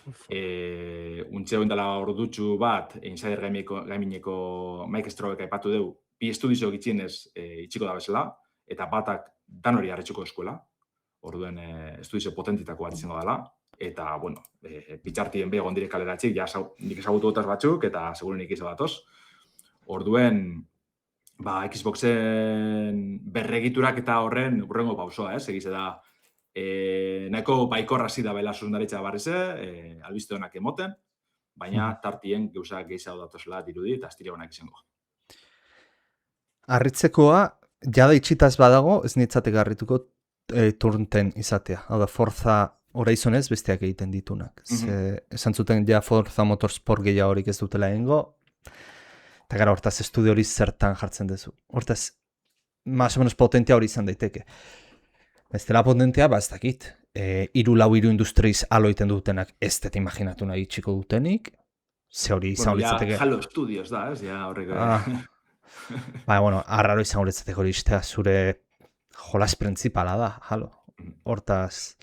Untxe dela ordutxu bat, Insider Gamineko Mike Strohek aipatu dugu, bi estudizio gitxienez itxiko da bezala, eta batak dan hori harritxuko eskuela, orduen estudizio potentitako bat izango dela, eta, pitxartien begon direk kaleratxik, nik ezagutu gotaz batzuk, eta seguru nik izan datoz. Orduen, Xboxen berregiturak eta horren urrengo pausoa, egize da, nahiko baikorra zida bela zuzundaritza barrize, albiste honak emoten, baina tartien gauza gehiago datozela dirudi eta astire honak izango. Arritzekoa, jada itxitaz badago, ez nitzatek harrituko turnten izatea. Hau da, Forza Horizonez besteak egiten ditunak. Esan zuten ja Forza Motorsport gehiago horik ez dutela egingo, eta gara hortaz estudio hori zertan jartzen duzu. Hortaz, más o menos potentia hori izan daiteke. Ez dela potentia, ez dakit. 3-4 industriz aloiten dutenak ez dut imaginatu nahi txiko dutenik. Ze hori izan horitzateke. Halo Studios da, ez? Ja, horreko. Arraro izan horitzateke hori iztea zure jolas principala da, Halo. Hortaz,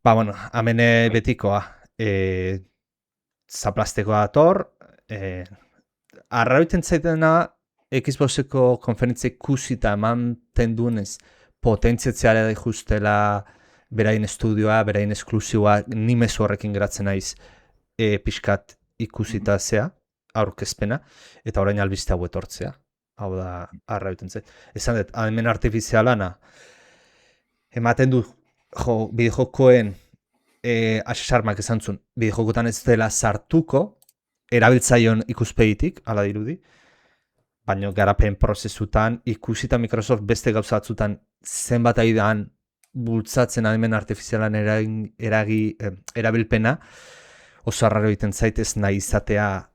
amene betikoa. Zaplastekoa dator. Arraro iten zaitena Xboxeko konferentzia ikusita eman tenduenez potentziatzea da justela berain estudioa, berain esklusiua, ni mezu horrekin geratzen naiz pixkat ikusita zea, aurkezpena, eta orain albiste hau etortzea. Hau da, arra biten zait. Esan dut, ahalmen artifizialana, ematen du bideojokoen asesarmak esan zuen, bideojokotan ez dela sartuko, erabiltzaion ikuspegitik, ala dirudi, baina garapen prozesutan ikusita Microsoft beste gauzatzutan zenbat aidan bultzatzen ahalmen artifizialan erabilpena, oso arraro egiten zaitez nahi izatea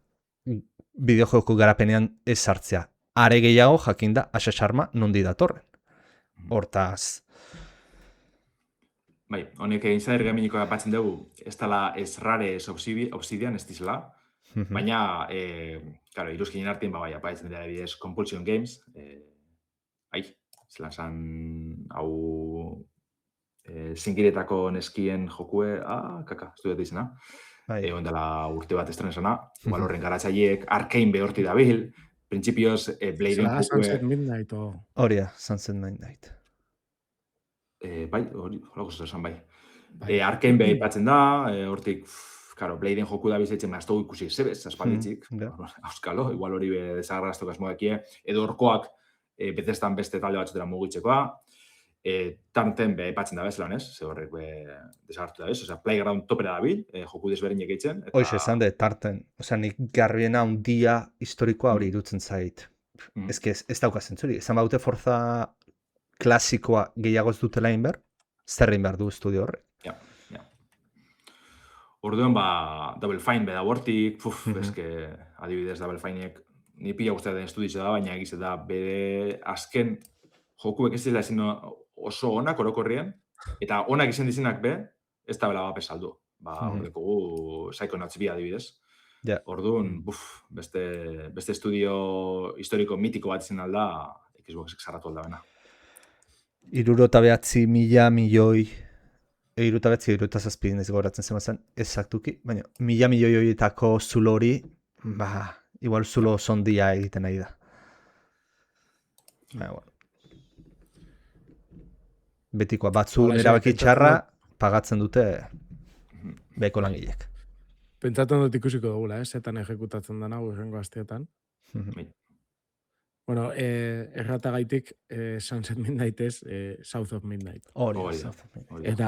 bideojoko garapenean ez sartzea. Are gehiago jakinda asesarma nondi datorren. Hortaz. Bai, honek Insider Gamingiko apatzen dugu, ez dela ez rare ez Obsidian, ez dizela, baina, claro, iruzkinen artien, bai, apaitzen dira bidez Compulsion Games, zelan zan, hau, zingiretako neskien jokue, ez dut izena, egon dela urte bat estren esana, igual horren garatzaileek, Arkane behorti dabil, printzipioz, Bladen jokue... Sunset Midnight, o... Horia, Sunset Midnight. Bai, horako zesan bai. Arkane beha ipatzen da, hortik, claro, Bladen joku da bizitzen, ez dugu ikusi zebez, aspalditzik, auskalo, igual hori desagarraztok asmodakie, edo horkoak Bethesdan beste talde batzutera mugitzekoa, Tarnten beha ipatzen da bezala, ez? Ze horrek desagartu da bez, osea, Playground topera da bil, joku desberdinek eitzen. Hoxe, esan de, Tarten, osea, nik garbiena handia historikoa hori irutzen zait. Ez dauka zentzuri, esan baute Forza klasikoa gehiagoz dutela inber, zerrein behar du estudio horrek. Ja. Orduan, Double Fine beda bortik, eske, adibidez Double Fineek, ni pila guztia den estuditze da, baina egiz da, bere azken jokuek ez dela ezin oso onak orokorrien, eta onak izan dizinak be, ez da bela bape saldu. Horreko gu Psychonauts 2 adibidez. Orduan, beste estudio historiko mitiko bat izan alda, Xboxek zarratu alda bena. 69 milioi, 67 ez goratzen zen ezaktuki, baina 1.000 milioi horietako zulo hori, igual zulo sondia egiten nahi da. Betikoa, batzu erabaki txarra pagatzen dute beko langilek. Pentsatzen dut ikusiko dugula, zetan ejekutatzen dena urrengo asteetan. Bueno, erratagaitik Sunset Midnight ez, South of Midnight. Hori, South of Midnight.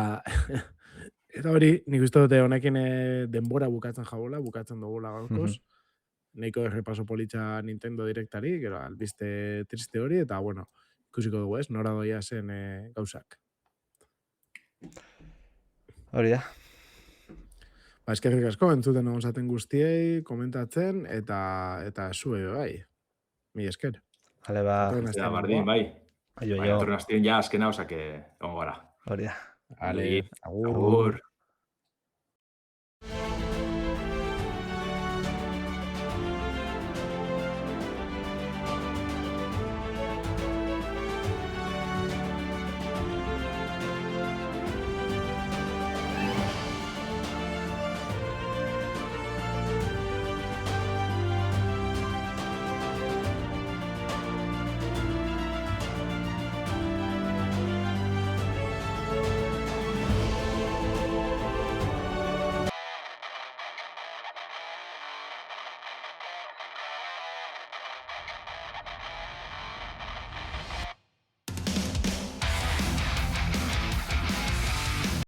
Eta hori, nik uste dute honekin denbora bukatzen dugula gaurkoz. Neiko errepaso politxa Nintendo Directari, gero albiste triste hori, eta bueno, ikusiko dugu ez, nora doia zen gauzak. Hori da. Eskerrik asko, entzuten egon zaten guztiei, komentatzen, eta zue bai. Mi esker. Hale ba. Bardin, bai. Aio. Torren aztien ja azkena, osake, egon gara. Hori da. Hale, agur.